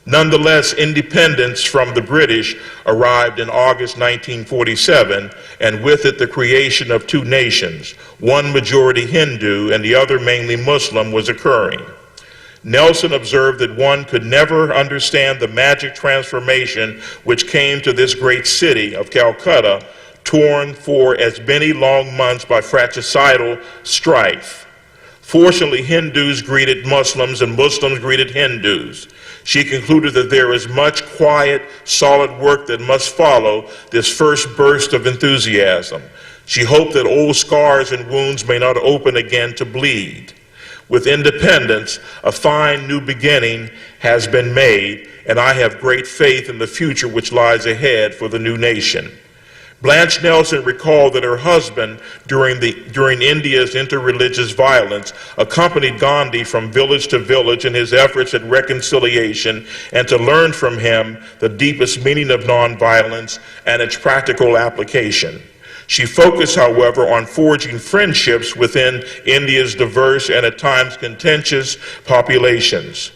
Nonetheless, independence from the British arrived in August 1947, and with it the creation of 2 nations, one majority Hindu and the other mainly Muslim, was occurring. Nelson observed that one could never understand the magic transformation which came to this great city of Calcutta, torn for as many long months by fratricidal strife. Fortunately, Hindus greeted Muslims and Muslims greeted Hindus. She concluded that there is much quiet, solid work that must follow this first burst of enthusiasm. She hoped that old scars and wounds may not open again to bleed. With independence, a fine new beginning has been made, and I have great faith in the future which lies ahead for the new nation. Blanche Nelson recalled that her husband, during India's interreligious violence, accompanied Gandhi from village to village in his efforts at reconciliation and to learn from him the deepest meaning of nonviolence and its practical application. She focused, however, on forging friendships within India's diverse and at times contentious populations.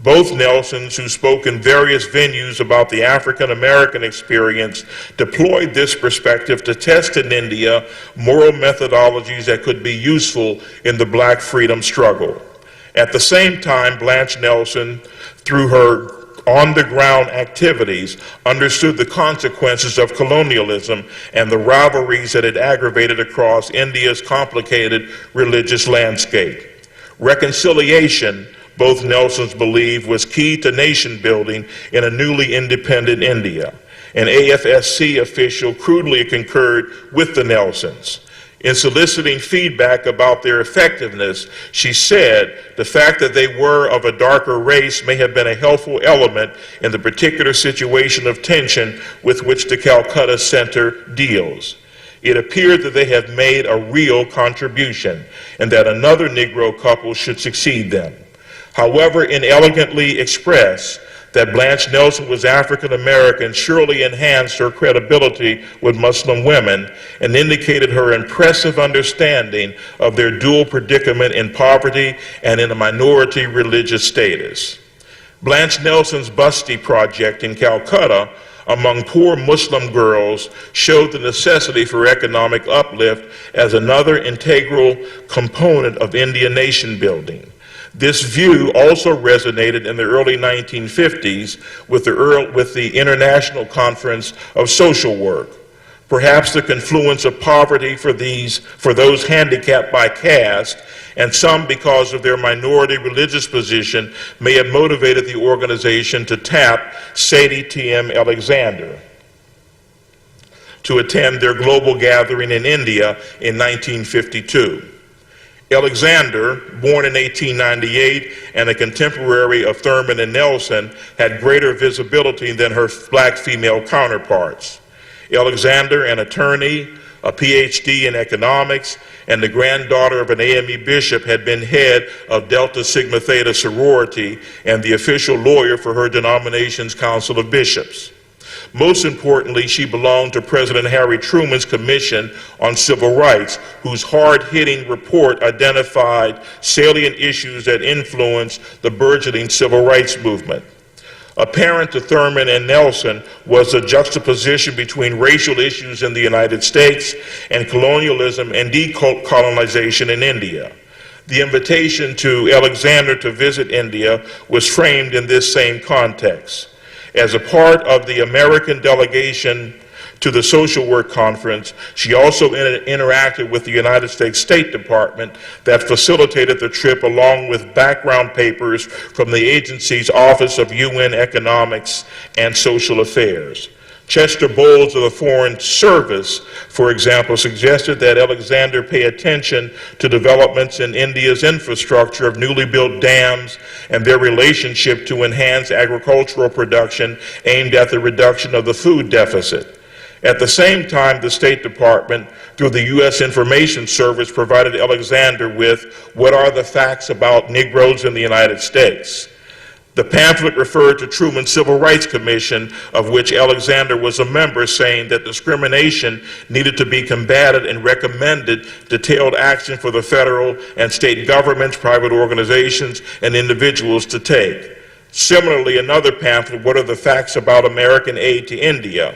Both Nelsons, who spoke in various venues about the African American experience, deployed this perspective to test in India moral methodologies that could be useful in the Black freedom struggle. At the same time, Blanche Nelson, through her on-the-ground activities, understood the consequences of colonialism and the rivalries that it aggravated across India's complicated religious landscape. Reconciliation, both Nelsons believed, was key to nation building in a newly independent India. An AFSC official crudely concurred with the Nelsons. In soliciting feedback about their effectiveness, she said the fact that they were of a darker race may have been a helpful element in the particular situation of tension with which the Calcutta Center deals. It appeared that they have made a real contribution and that another Negro couple should succeed them. However inelegantly expressed, that Blanche Nelson was African American surely enhanced her credibility with Muslim women and indicated her impressive understanding of their dual predicament in poverty and in a minority religious status. Blanche Nelson's Basti project in Calcutta among poor Muslim girls showed the necessity for economic uplift as another integral component of Indian nation building. This view also resonated in the early 1950s with the International Conference of Social Work. Perhaps the confluence of poverty for those handicapped by caste, and some because of their minority religious position, may have motivated the organization to tap Sadie T.M. Alexander to attend their global gathering in India in 1952. Alexander, born in 1898 and a contemporary of Thurman and Nelson, had greater visibility than her Black female counterparts. Alexander, an attorney, a PhD in economics, and the granddaughter of an AME bishop, had been head of Delta Sigma Theta sorority and the official lawyer for her denomination's Council of Bishops. Most importantly, she belonged to President Harry Truman's Commission on Civil Rights, whose hard-hitting report identified salient issues that influenced the burgeoning civil rights movement. Apparent to Thurman and Nelson was the juxtaposition between racial issues in the United States and colonialism and decolonization in India. The invitation to Alexander to visit India was framed in this same context. As a part of the American delegation to the Social Work Conference, she also interacted with the United States State Department that facilitated the trip, along with background papers from the agency's Office of UN Economics and Social Affairs. Chester Bowles of the Foreign Service, for example, suggested that Alexander pay attention to developments in India's infrastructure of newly built dams and their relationship to enhance agricultural production aimed at the reduction of the food deficit. At the same time, the State Department, through the U.S. Information Service, provided Alexander with "What are the facts about Negroes in the United States?" The pamphlet referred to Truman's Civil Rights Commission, of which Alexander was a member, saying that discrimination needed to be combated and recommended detailed action for the federal and state governments, private organizations, and individuals to take. Similarly, another pamphlet, "What are the Facts About American Aid to India?"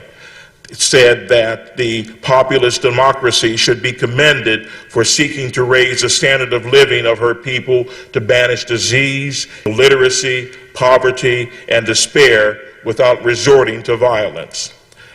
said that the populist democracy should be commended for seeking to raise the standard of living of her people to banish disease, illiteracy, poverty, and despair without resorting to violence.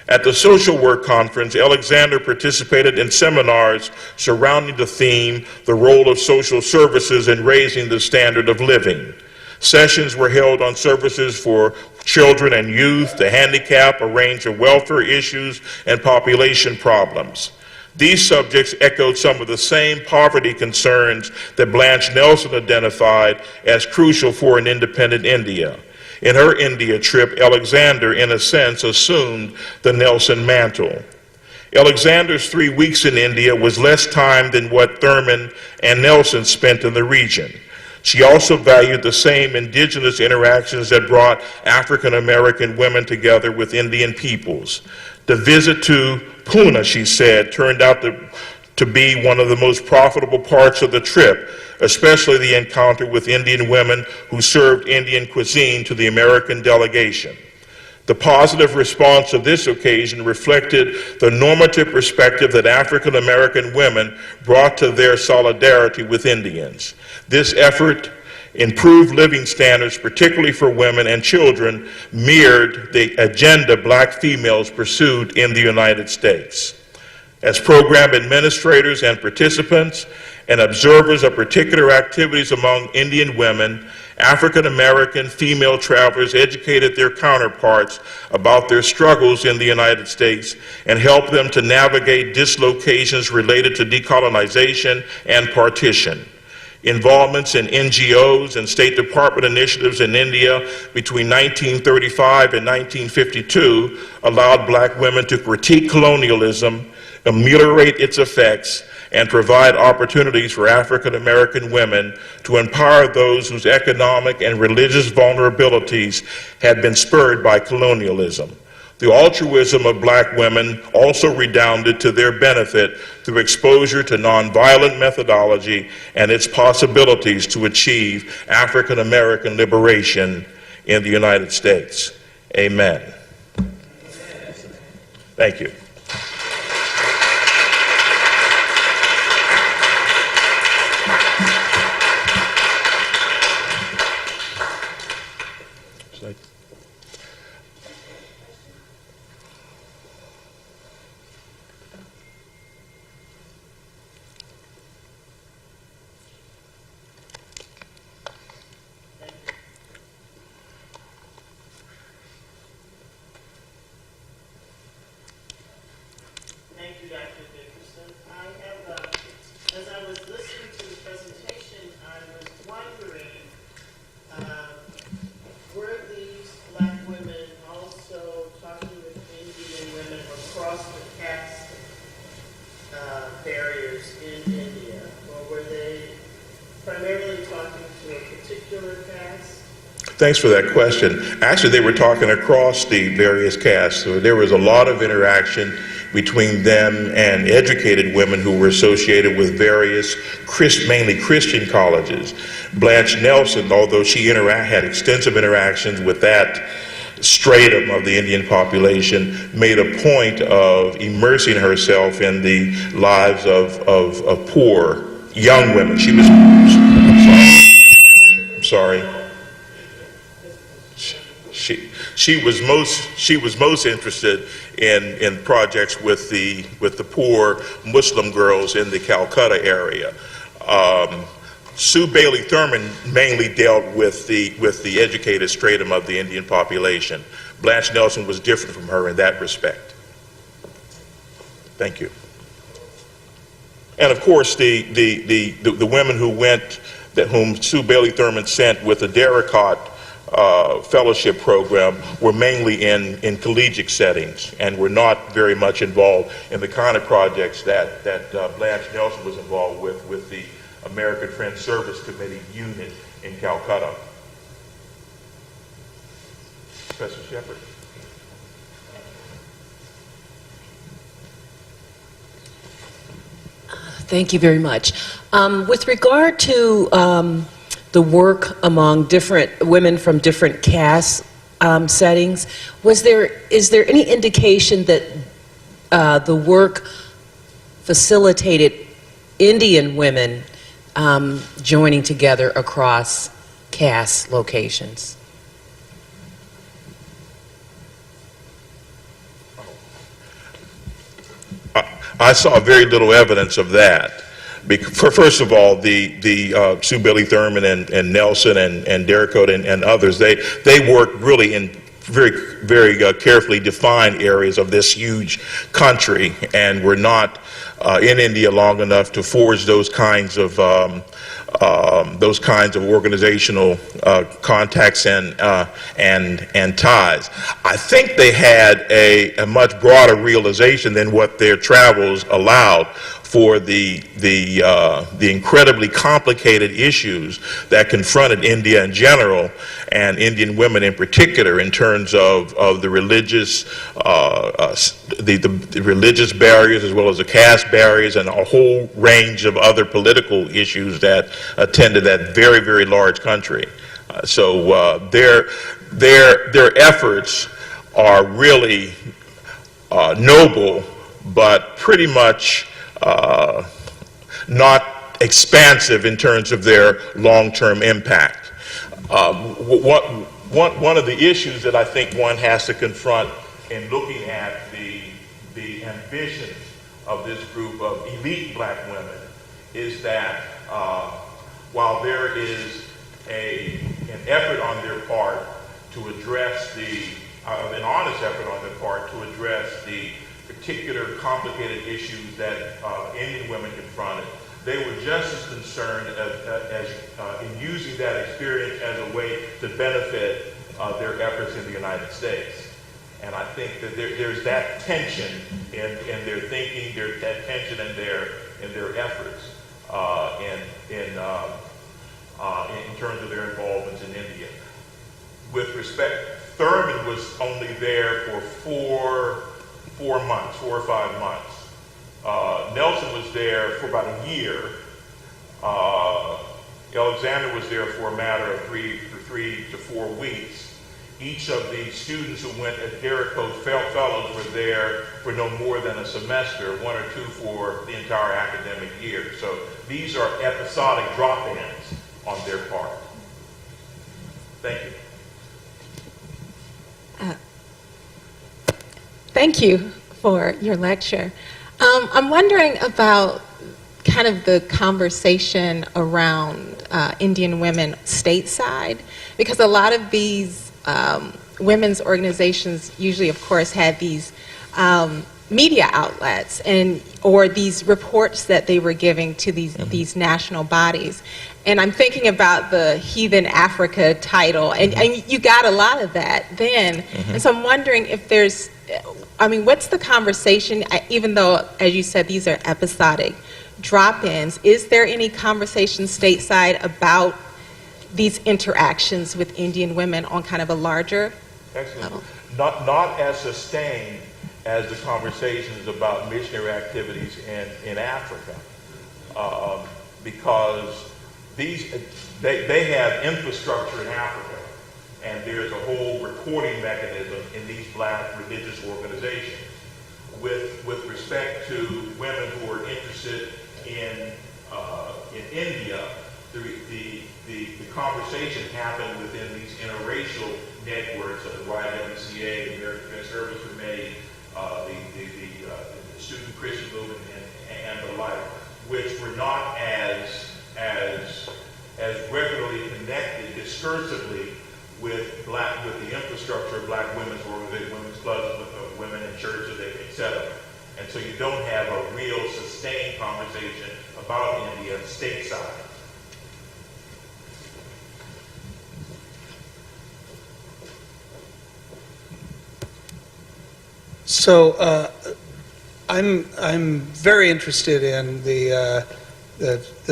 At the social work conference, Alexander participated in seminars surrounding the theme, the role of social services in raising the standard of living. Sessions were held on services for children and youth, the handicapped, a range of welfare issues, and population problems. These subjects echoed some of the same poverty concerns that Blanche Nelson identified as crucial for an independent India. In her India trip, Alexander, in a sense, assumed the Nelson mantle. Alexander's 3 weeks in India was less time than what Thurman and Nelson spent in the region. She also valued the same indigenous interactions that brought African American women together with Indian peoples. The visit to Pune, she said, turned out to be one of the most profitable parts of the trip, especially the encounter with Indian women who served Indian cuisine to the American delegation. The positive response of this occasion reflected the normative perspective that African American women brought to their solidarity with Indians. This effort improved living standards, particularly for women and children, mirrored the agenda black females pursued in the United States. As program administrators and participants and observers of particular activities among Indian women, African American female travelers educated their counterparts about their struggles in the United States and helped them to navigate dislocations related to decolonization and partition. Involvements in NGOs and State Department initiatives in India between 1935 and 1952 allowed black women to critique colonialism, ameliorate its effects, and provide opportunities for African American women to empower those whose economic and religious vulnerabilities had been spurred by colonialism. The altruism of black women also redounded to their benefit through exposure to nonviolent methodology and its possibilities to achieve African American liberation in the United States. Amen. Thank you. Thank you, Dr. Dickerson. I have, as I was listening to the presentation, I was wondering, were these black women also talking with Indian women across the caste barriers in India, or were they primarily talking to a particular caste? Thanks for that question. Actually, they were talking across the various castes, so there was a lot of interaction between them and educated women who were associated with various mainly Christian colleges. Blanche Nelson, although she had extensive interactions with that stratum of the Indian population, made a point of immersing herself in the lives of poor young women. She was, I'm sorry. She was most interested in projects with the poor Muslim girls in the Calcutta area. Sue Bailey Thurman mainly dealt with the educated stratum of the Indian population. Blanche Nelson was different from her in that respect. Thank you. And of course, the women who went, whom Sue Bailey Thurman sent with the Daracot fellowship program were mainly in collegiate settings and were not very much involved in the kind of projects that Blanche Nelson was involved with the American Friends Service Committee unit in Calcutta. Professor Shepard. Thank you very much. With regard to the work among different women from different caste settings, is there any indication that the work facilitated Indian women joining together across caste locations? I saw very little evidence of that. First of all, the Sue Billy Thurman and Nelson and Derricotte and others, they worked really in very carefully defined areas of this huge country, and were not in India long enough to forge those kinds of organizational contacts and ties. I think they had a much broader realization than what their travels allowed for the incredibly complicated issues that confronted India in general, and Indian women in particular, in terms of the religious the religious barriers, as well as the caste barriers, and a whole range of other political issues that attended that very large country. So their efforts are really noble, but pretty much not expansive in terms of their long-term impact. One of the issues that I think one has to confront in looking at the ambitions of this group of elite black women is that while there is an effort on their part to address an honest effort on their part to address the particular complicated issues that Indian women confronted, they were just as concerned as in using that experience as a way to benefit their efforts in the United States. And I think that there's that tension in their thinking, that tension in their efforts in terms of their involvements in India. With respect, Thurman was only there for 4 or 5 months. Nelson was there for about a year. Alexander was there for a matter of 3 to 4 weeks. Each of the students who went as Derricotte fellows were there for no more than a semester, 1 or 2 for the entire academic year. So these are episodic drop-ins on their part. Thank you. Thank you for your lecture. I'm wondering about kind of the conversation around Indian women stateside, because a lot of these women's organizations usually, of course, had these media outlets or these reports that they were giving to these national bodies. And I'm thinking about the Heathen Africa title, and you got a lot of that then. And so I'm wondering if there's, what's the conversation, even though, as you said, these are episodic drop-ins, is there any conversation stateside about these interactions with Indian women on kind of a larger level? Not as sustained as the conversations about missionary activities in Africa, because they have infrastructure in Africa, and there's a whole reporting mechanism in these black religious organizations. With respect to women who are interested in India, the conversation happened within these interracial networks of the YWCA, the American Service Committee, the Student Christian Movement, and the like, which were not as regularly connected discursively with the infrastructure of black women's organizations, women's clubs, women in churches, etc. And so you don't have a real sustained conversation about India stateside. So I'm very interested in the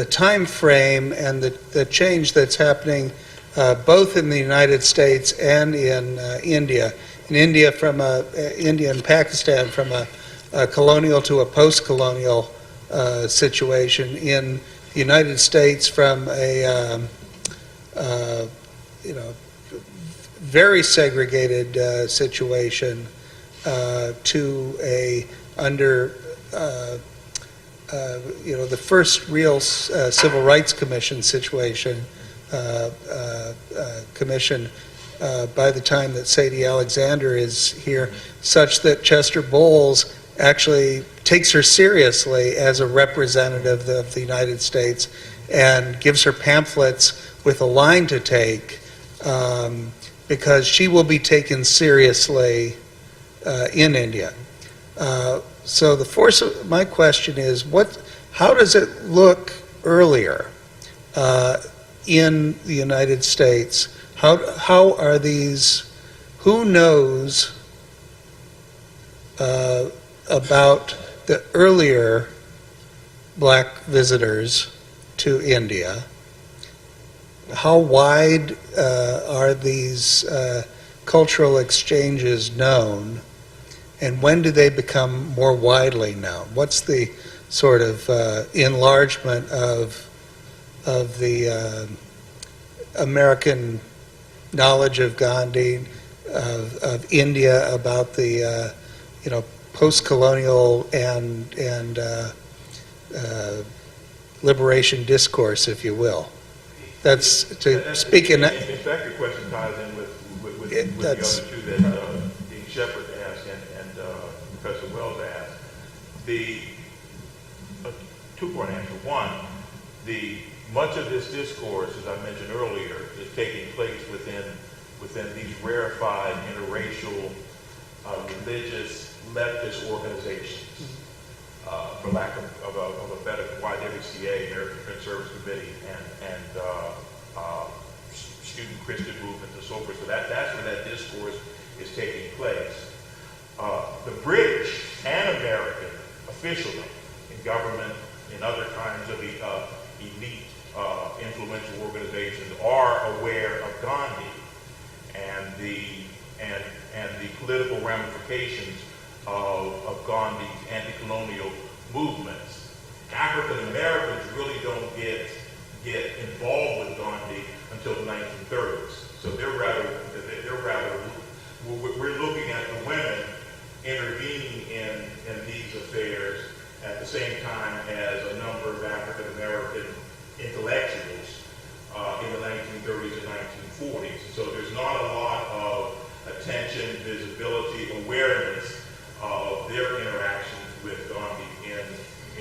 time frame and the change that's happening both in the United States and in India. In India, India and Pakistan, from a colonial to a post-colonial situation. In the United States, from a very segregated situation to a under the first real civil rights commission situation, commission by the time that Sadie Alexander is here, such that Chester Bowles actually takes her seriously as a representative of the United States and gives her pamphlets with a line to take, because she will be taken seriously in India. So the force of my question is, how does it look earlier in the United States? How are these, who knows about the earlier black visitors to India? How wide are these cultural exchanges known, and when do they become more widely known? What's the sort of enlargement of the American knowledge of Gandhi, of India, about the post-colonial and liberation discourse, if you will? That's to speak in. In fact, your question ties in with the other two that Dean Shepard asked and Professor Wells asked. The two-part answer. One, much of this discourse, as I mentioned earlier, is taking place within these rarefied interracial religious leftist organizations. For lack of a better, YWCA, American Friends Service Committee, and student Christian movements and so forth. So that's where that discourse is taking place. The British and American officialdom in government, in other kinds of elite influential organizations are aware of Gandhi and the political ramifications of Gandhi's anti-colonial movements. African Americans really don't get involved with Gandhi until the 1930s. So we're looking at the women intervening in these affairs at the same time as a number of African American intellectuals in the 1930s and 1940s. So there's not a lot of attention, visibility, awareness of their interactions with Gandhi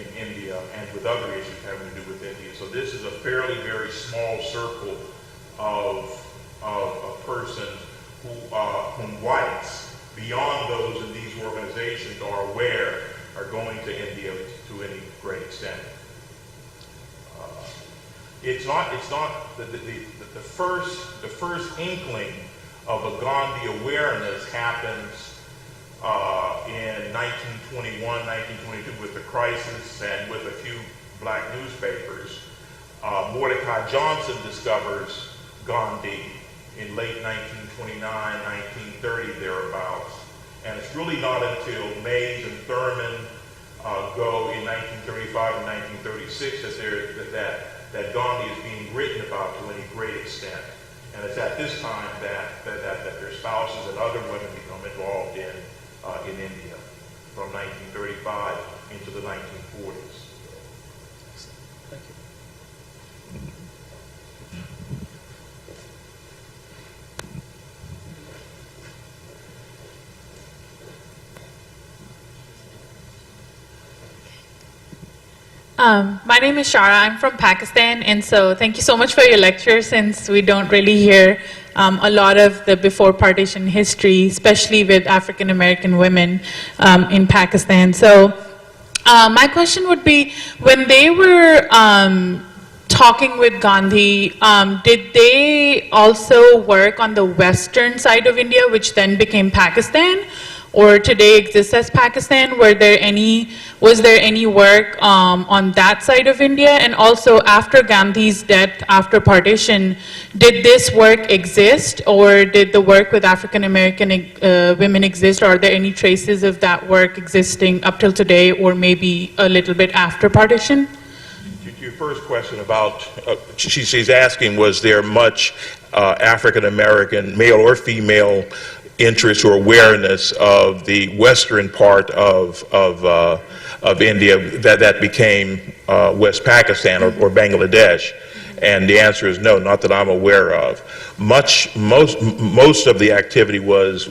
in India and with other issues having to do with India. So this is a fairly very small circle of persons whom whites, beyond those in these organizations, are aware are going to India to any great extent. It's not the first inkling of a Gandhi awareness happens in 1921, 1922 with the crisis and with a few black newspapers. Mordecai Johnson discovers Gandhi in late 1929, 1930, thereabouts. And it's really not until Mays and Thurman go in 1935 and 1936 that Gandhi is being written about to any great extent. And it's at this time that their spouses and other women become involved in India from 1935 into the 1940s. Thank you. My name is Shara. I'm from Pakistan, and so thank you so much for your lecture, since we don't really hear a lot of the before partition history, especially with African American women in Pakistan. So my question would be, when they were talking with Gandhi, did they also work on the western side of India, which then became Pakistan, or today exists as Pakistan? Was there any work on that side of India? And also, after Gandhi's death, after partition, did this work exist, or did the work with African American women exist? Or are there any traces of that work existing up till today, or maybe a little bit after partition? To your first question about, she's asking, was there much African American, male or female, interest or awareness of the western part of India that became West Pakistan or Bangladesh? And the answer is no, not that I'm aware of. Most of the activity was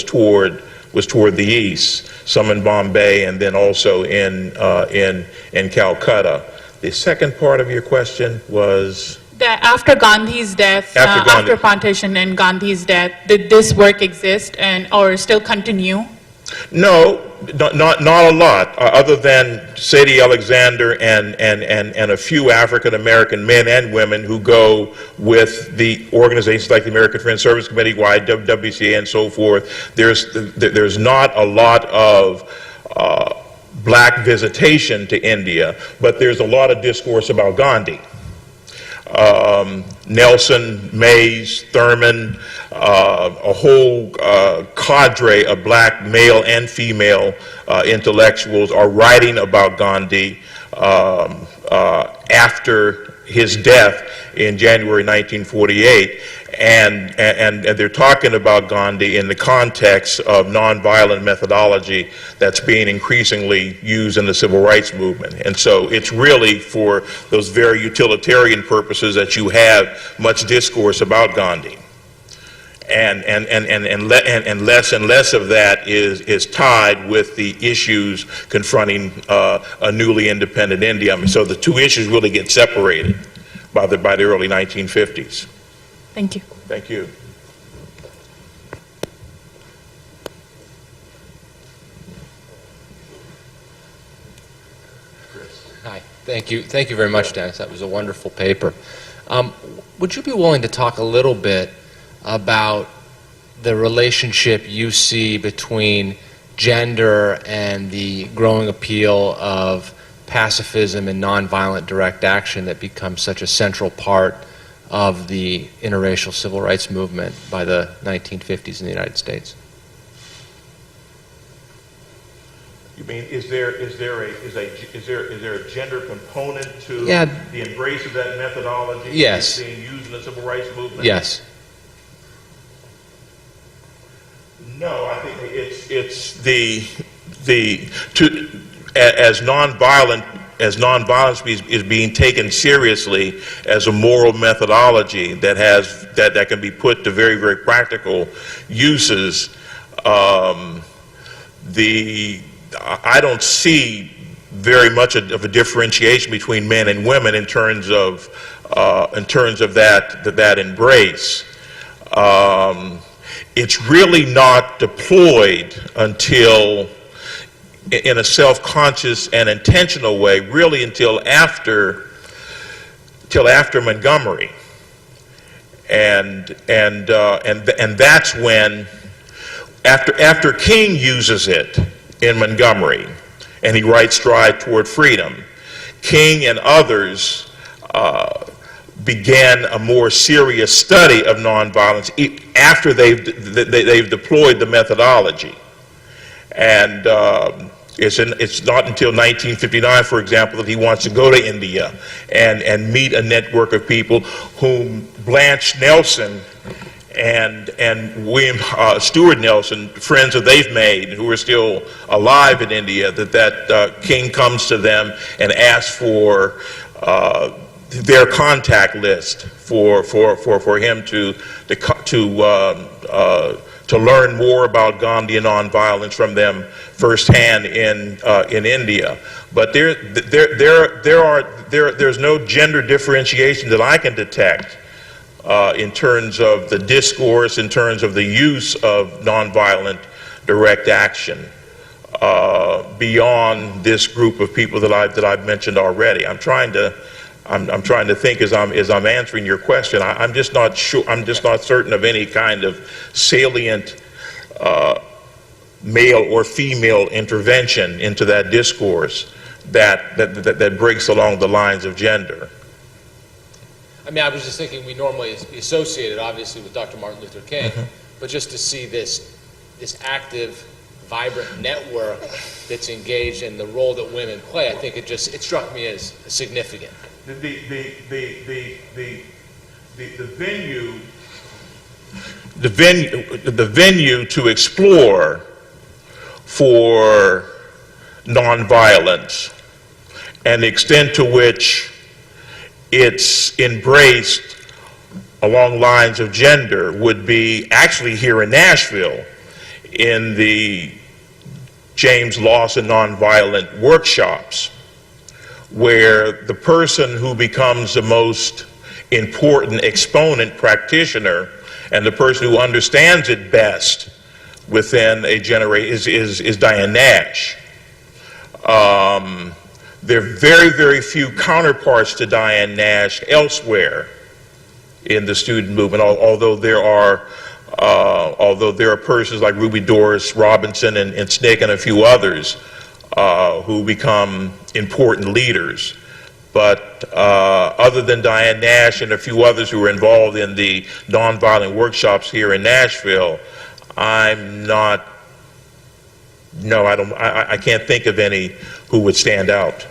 toward was toward the east, some in Bombay and then also in Calcutta. The second part of your question was? That after Gandhi's death, After after partition and Gandhi's death, did this work exist or still continue? No, not a lot, other than Sadie Alexander and a few African American men and women who go with the organizations like the American Friends Service Committee, YWCA, and so forth. There's not a lot of black visitation to India, but there's a lot of discourse about Gandhi. Nelson, Mays, Thurman, a whole cadre of black male and female intellectuals are writing about Gandhi after his death in January 1948, and they're talking about Gandhi in the context of nonviolent methodology that's being increasingly used in the civil rights movement. And so it's really for those very utilitarian purposes that you have much discourse about Gandhi. And less and less of that is tied with the issues confronting a newly independent India. I mean, so the two issues really get separated by the early 1950s. Thank you. Thank you. Hi. Thank you. Thank you very much, Dennis. That was a wonderful paper. Would you be willing to talk a little bit about the relationship you see between gender and the growing appeal of pacifism and nonviolent direct action that becomes such a central part of the interracial civil rights movement by the 1950s in the United States? You mean is there a gender component to the embrace of that methodology? Yes. That's being used in the civil rights movement? Yes. No, I think it's as nonviolence is being taken seriously as a moral methodology that can be put to very, very practical uses. I don't see very much of a differentiation between men and women in terms of that embrace. It's really not deployed until, in a self-conscious and intentional way, really until after Montgomery, and that's when, after King uses it in Montgomery, and he writes "Stride Toward Freedom," King and others began a more serious study of nonviolence after they've deployed the methodology. And it's not until 1959, for example, that he wants to go to India and meet a network of people whom Blanche Nelson and William Stewart Nelson, friends that they've made who are still alive in India, that King comes to them and asks for their contact list for him to learn more about Gandhi and nonviolence from them firsthand in India. But there's no gender differentiation that I can detect in terms of the discourse, in terms of the use of nonviolent direct action beyond this group of people that I've mentioned already. I'm trying to think as I'm answering your question. I'm just not sure. I'm just not certain of any kind of salient male or female intervention into that discourse that breaks along the lines of gender. I mean, I was just thinking we normally associate it obviously with Dr. Martin Luther King, but just to see this active, vibrant network that's engaged in the role that women play, I think it struck me as significant. The venue to explore for nonviolence and the extent to which it's embraced along lines of gender would be actually here in Nashville in the James Lawson nonviolent workshops, where the person who becomes the most important exponent practitioner and the person who understands it best within a generation is Diane Nash. There are very, very few counterparts to Diane Nash elsewhere in the student movement, although there are persons like Ruby Doris Robinson and SNCC and a few others who become important leaders. But other than Diane Nash and a few others who were involved in the nonviolent workshops here in Nashville, I can't think of any who would stand out.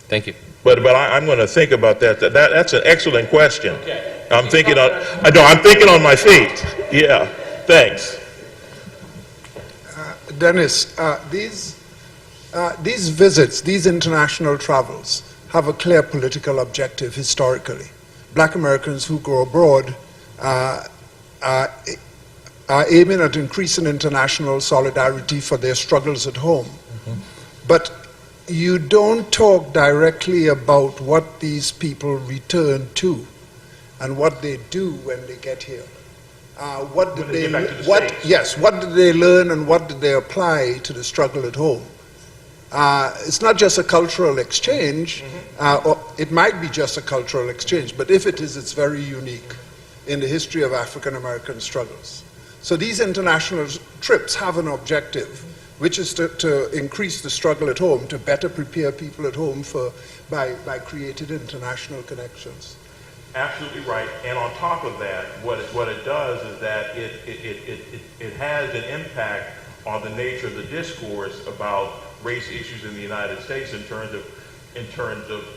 Thank you. But I'm going to think about that. That's an excellent question. Okay. I'm thinking on my feet. Yeah. Thanks. Dennis, these visits, these international travels, have a clear political objective historically. Black Americans who go abroad are aiming at increasing international solidarity for their struggles at home. But you don't talk directly about what these people return to and what they do when they get here. What did they learn and what did they apply to the struggle at home? It's not just a cultural exchange, or it might be just a cultural exchange, but if it is, it's very unique in the history of African American struggles. So these international trips have an objective, which is to increase the struggle at home, to better prepare people at home by creating international connections. Absolutely right. And on top of that, what it does is that it has an impact on the nature of the discourse about race issues in the United States in terms of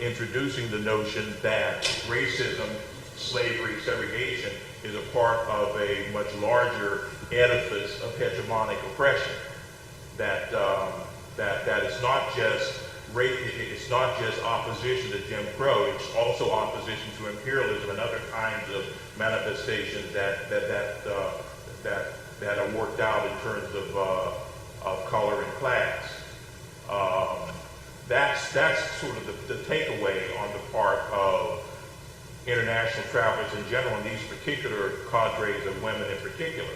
introducing the notion that racism, slavery, segregation is a part of a much larger edifice of hegemonic oppression. That it's not just it's not just opposition to Jim Crow, it's also opposition to imperialism and other kinds of manifestations that are worked out in terms of color and class. That's sort of the takeaway on the part of international travelers in general, and these particular cadres of women in particular.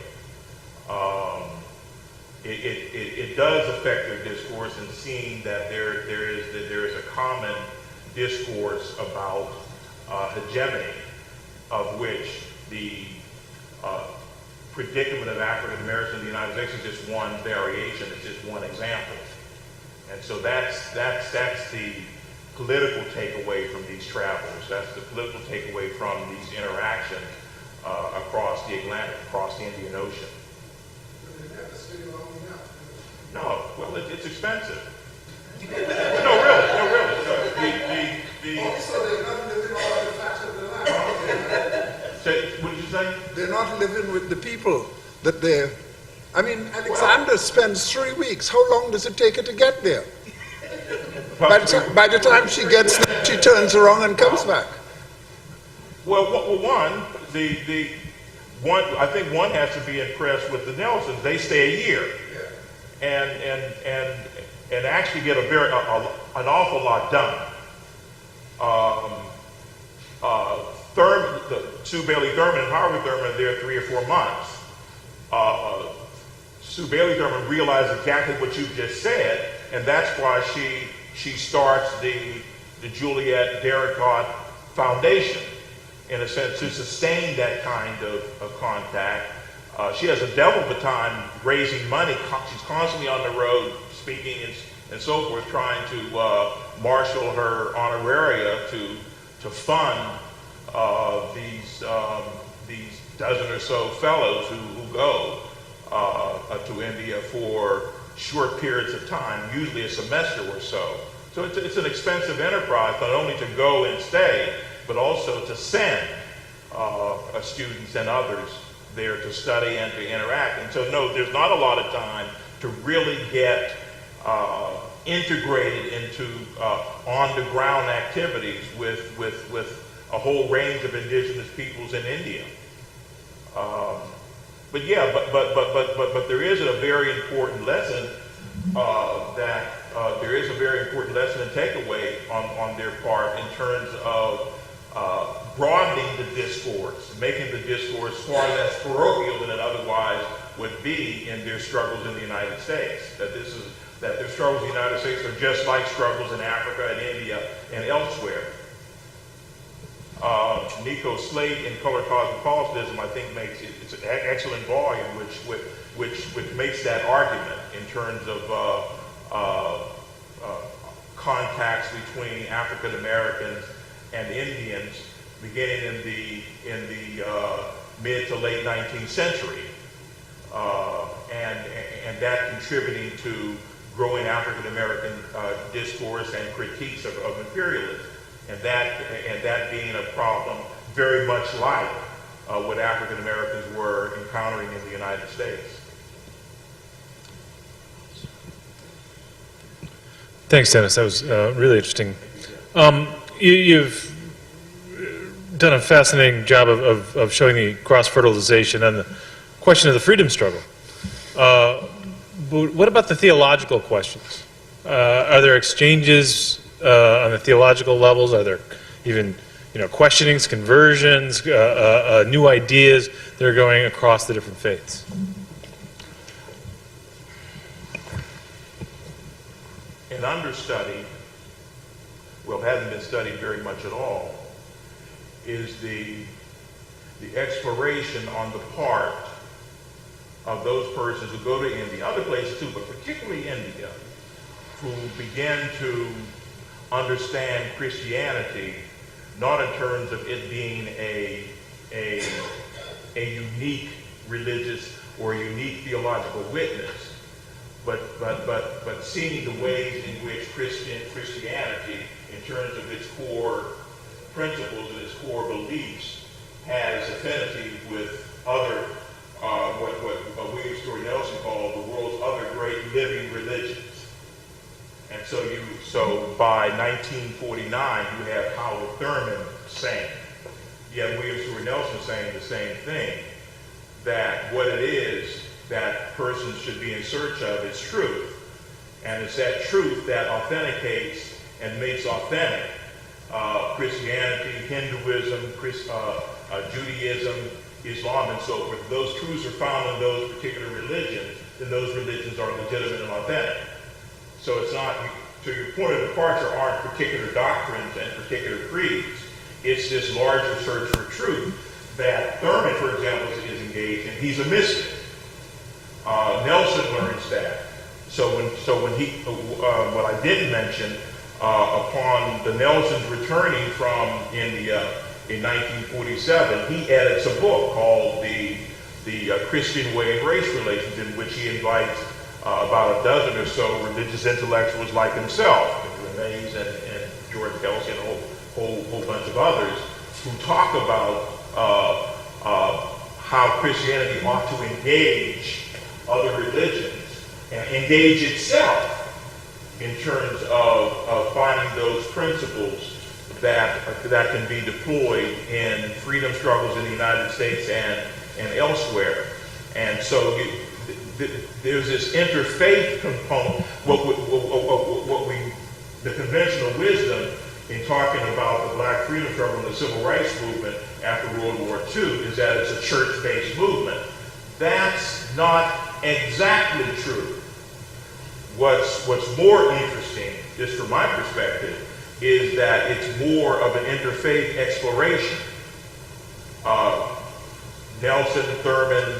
It does affect their discourse in seeing that there is a common discourse about hegemony, of which the predicament of African Americans in the United States is just one variation, it's just one example. And so that's the political takeaway from these travels. That's the political takeaway from these interactions across the Atlantic, across the Indian Ocean. No, well, it's expensive. No, really. Also, they're not living off the facts of the land. What did you say? They're not living with the people that they're... I mean, Alexander spends 3 weeks. How long does it take her to get there? By the time she gets there, she turns around and comes back. Well, I think one has to be impressed with the Nelsons. They stay a year. And actually get an awful lot done. Sue Bailey Thurman and Harvey Thurman are there 3 or 4 months. Sue Bailey Thurman realized exactly what you just said, and that's why she starts the Juliet Derricott Foundation, in a sense, to sustain that kind of contact. She has a devil of a time raising money. She's constantly on the road speaking and so forth, trying to marshal her honoraria to fund these dozen or so fellows who go to India for short periods of time, usually a semester or so. So it's an expensive enterprise, not only to go and stay, but also to send students and others there to study and to interact. And so no, there's not a lot of time to really get integrated into on-the-ground activities with a whole range of indigenous peoples in India. But yeah, but there is a very important lesson there is a very important lesson and takeaway on their part in terms of broadening the discourse, making the discourse far less parochial than it otherwise would be in their struggles in the United States. That their struggles in the United States are just like struggles in Africa and India and elsewhere. Nico Slate in Color Cosmopolitanism, I think, it's an excellent volume which makes that argument in terms of contacts between African Americans and Indians beginning in the mid to late 19th century, and that contributing to growing African American discourse and critiques of imperialism, and that being a problem very much like what African Americans were encountering in the United States. Thanks, Dennis. That was really interesting. You've done a fascinating job of showing the cross-fertilization and the question of the freedom struggle. But what about the theological questions? Are there exchanges on the theological levels? Are there even questionings, conversions, new ideas that are going across the different faiths? An understudy, well, hasn't been studied very much at all, is the exploration on the part of those persons who go to India, other places too, but particularly India, who begin to understand Christianity not in terms of it being a unique religious or unique theological witness, but seeing the ways in which Christianity, in terms of its core principles and its core beliefs, has affinity with other, what William Story Nelson called the world's other great living religions. And so by 1949, you have Howard Thurman saying, you have William Story Nelson saying the same thing, that what it is that persons should be in search of is truth. And it's that truth that authenticates and makes authentic Christianity, Hinduism, Judaism, Islam, and so forth. If those truths are found in those particular religions, then those religions are legitimate and authentic. So it's not, to your point of departure, aren't particular doctrines and particular creeds. It's this larger search for truth that Thurman, for example, is engaged in. He's a mystic. Nelson learns that. So when he, what I did mention, upon the Nelsons returning from India in 1947, he edits a book called the Christian Way and Race Relations, in which he invites about a dozen or so religious intellectuals like himself, Mays and George Kelsey and a whole bunch of others, who talk about how Christianity ought to engage other religions and engage itself in terms of finding those principles that can be deployed in freedom struggles in the United States and elsewhere. And so there's this interfaith component. The conventional wisdom in talking about the Black freedom struggle and the civil rights movement after World War II is that it's a church-based movement. That's not exactly true. What's more interesting, just from my perspective, is that it's more of an interfaith exploration. Nelson, Thurman,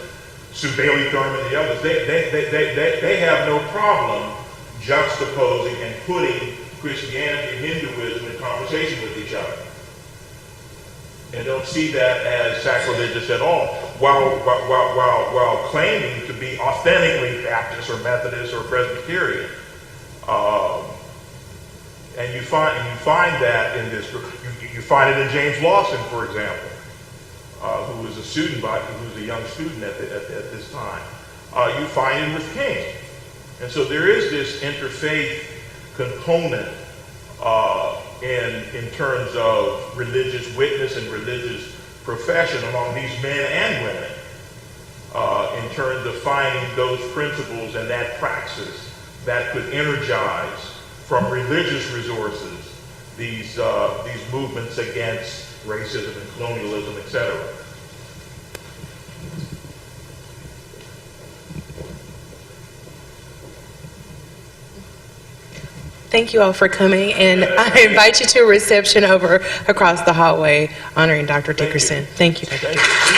Sue Bailey Thurman, the others, they have no problem juxtaposing and putting Christianity and Hinduism in conversation with each other, and don't see that as sacrilegious at all, while claiming to be authentically Baptist or Methodist or Presbyterian. And you find that in this group. You find it in James Lawson, for example, who was a student who was a young student at this time. You find it with King, and so there is this interfaith component in terms of religious witness and religious profession among these men and women. in terms of finding those principles and that praxis that could energize from religious resources these movements against racism and colonialism, etc. Thank you all for coming, and I invite you to a reception over across the hallway honoring Dr. Dickerson. Thank you. Thank you.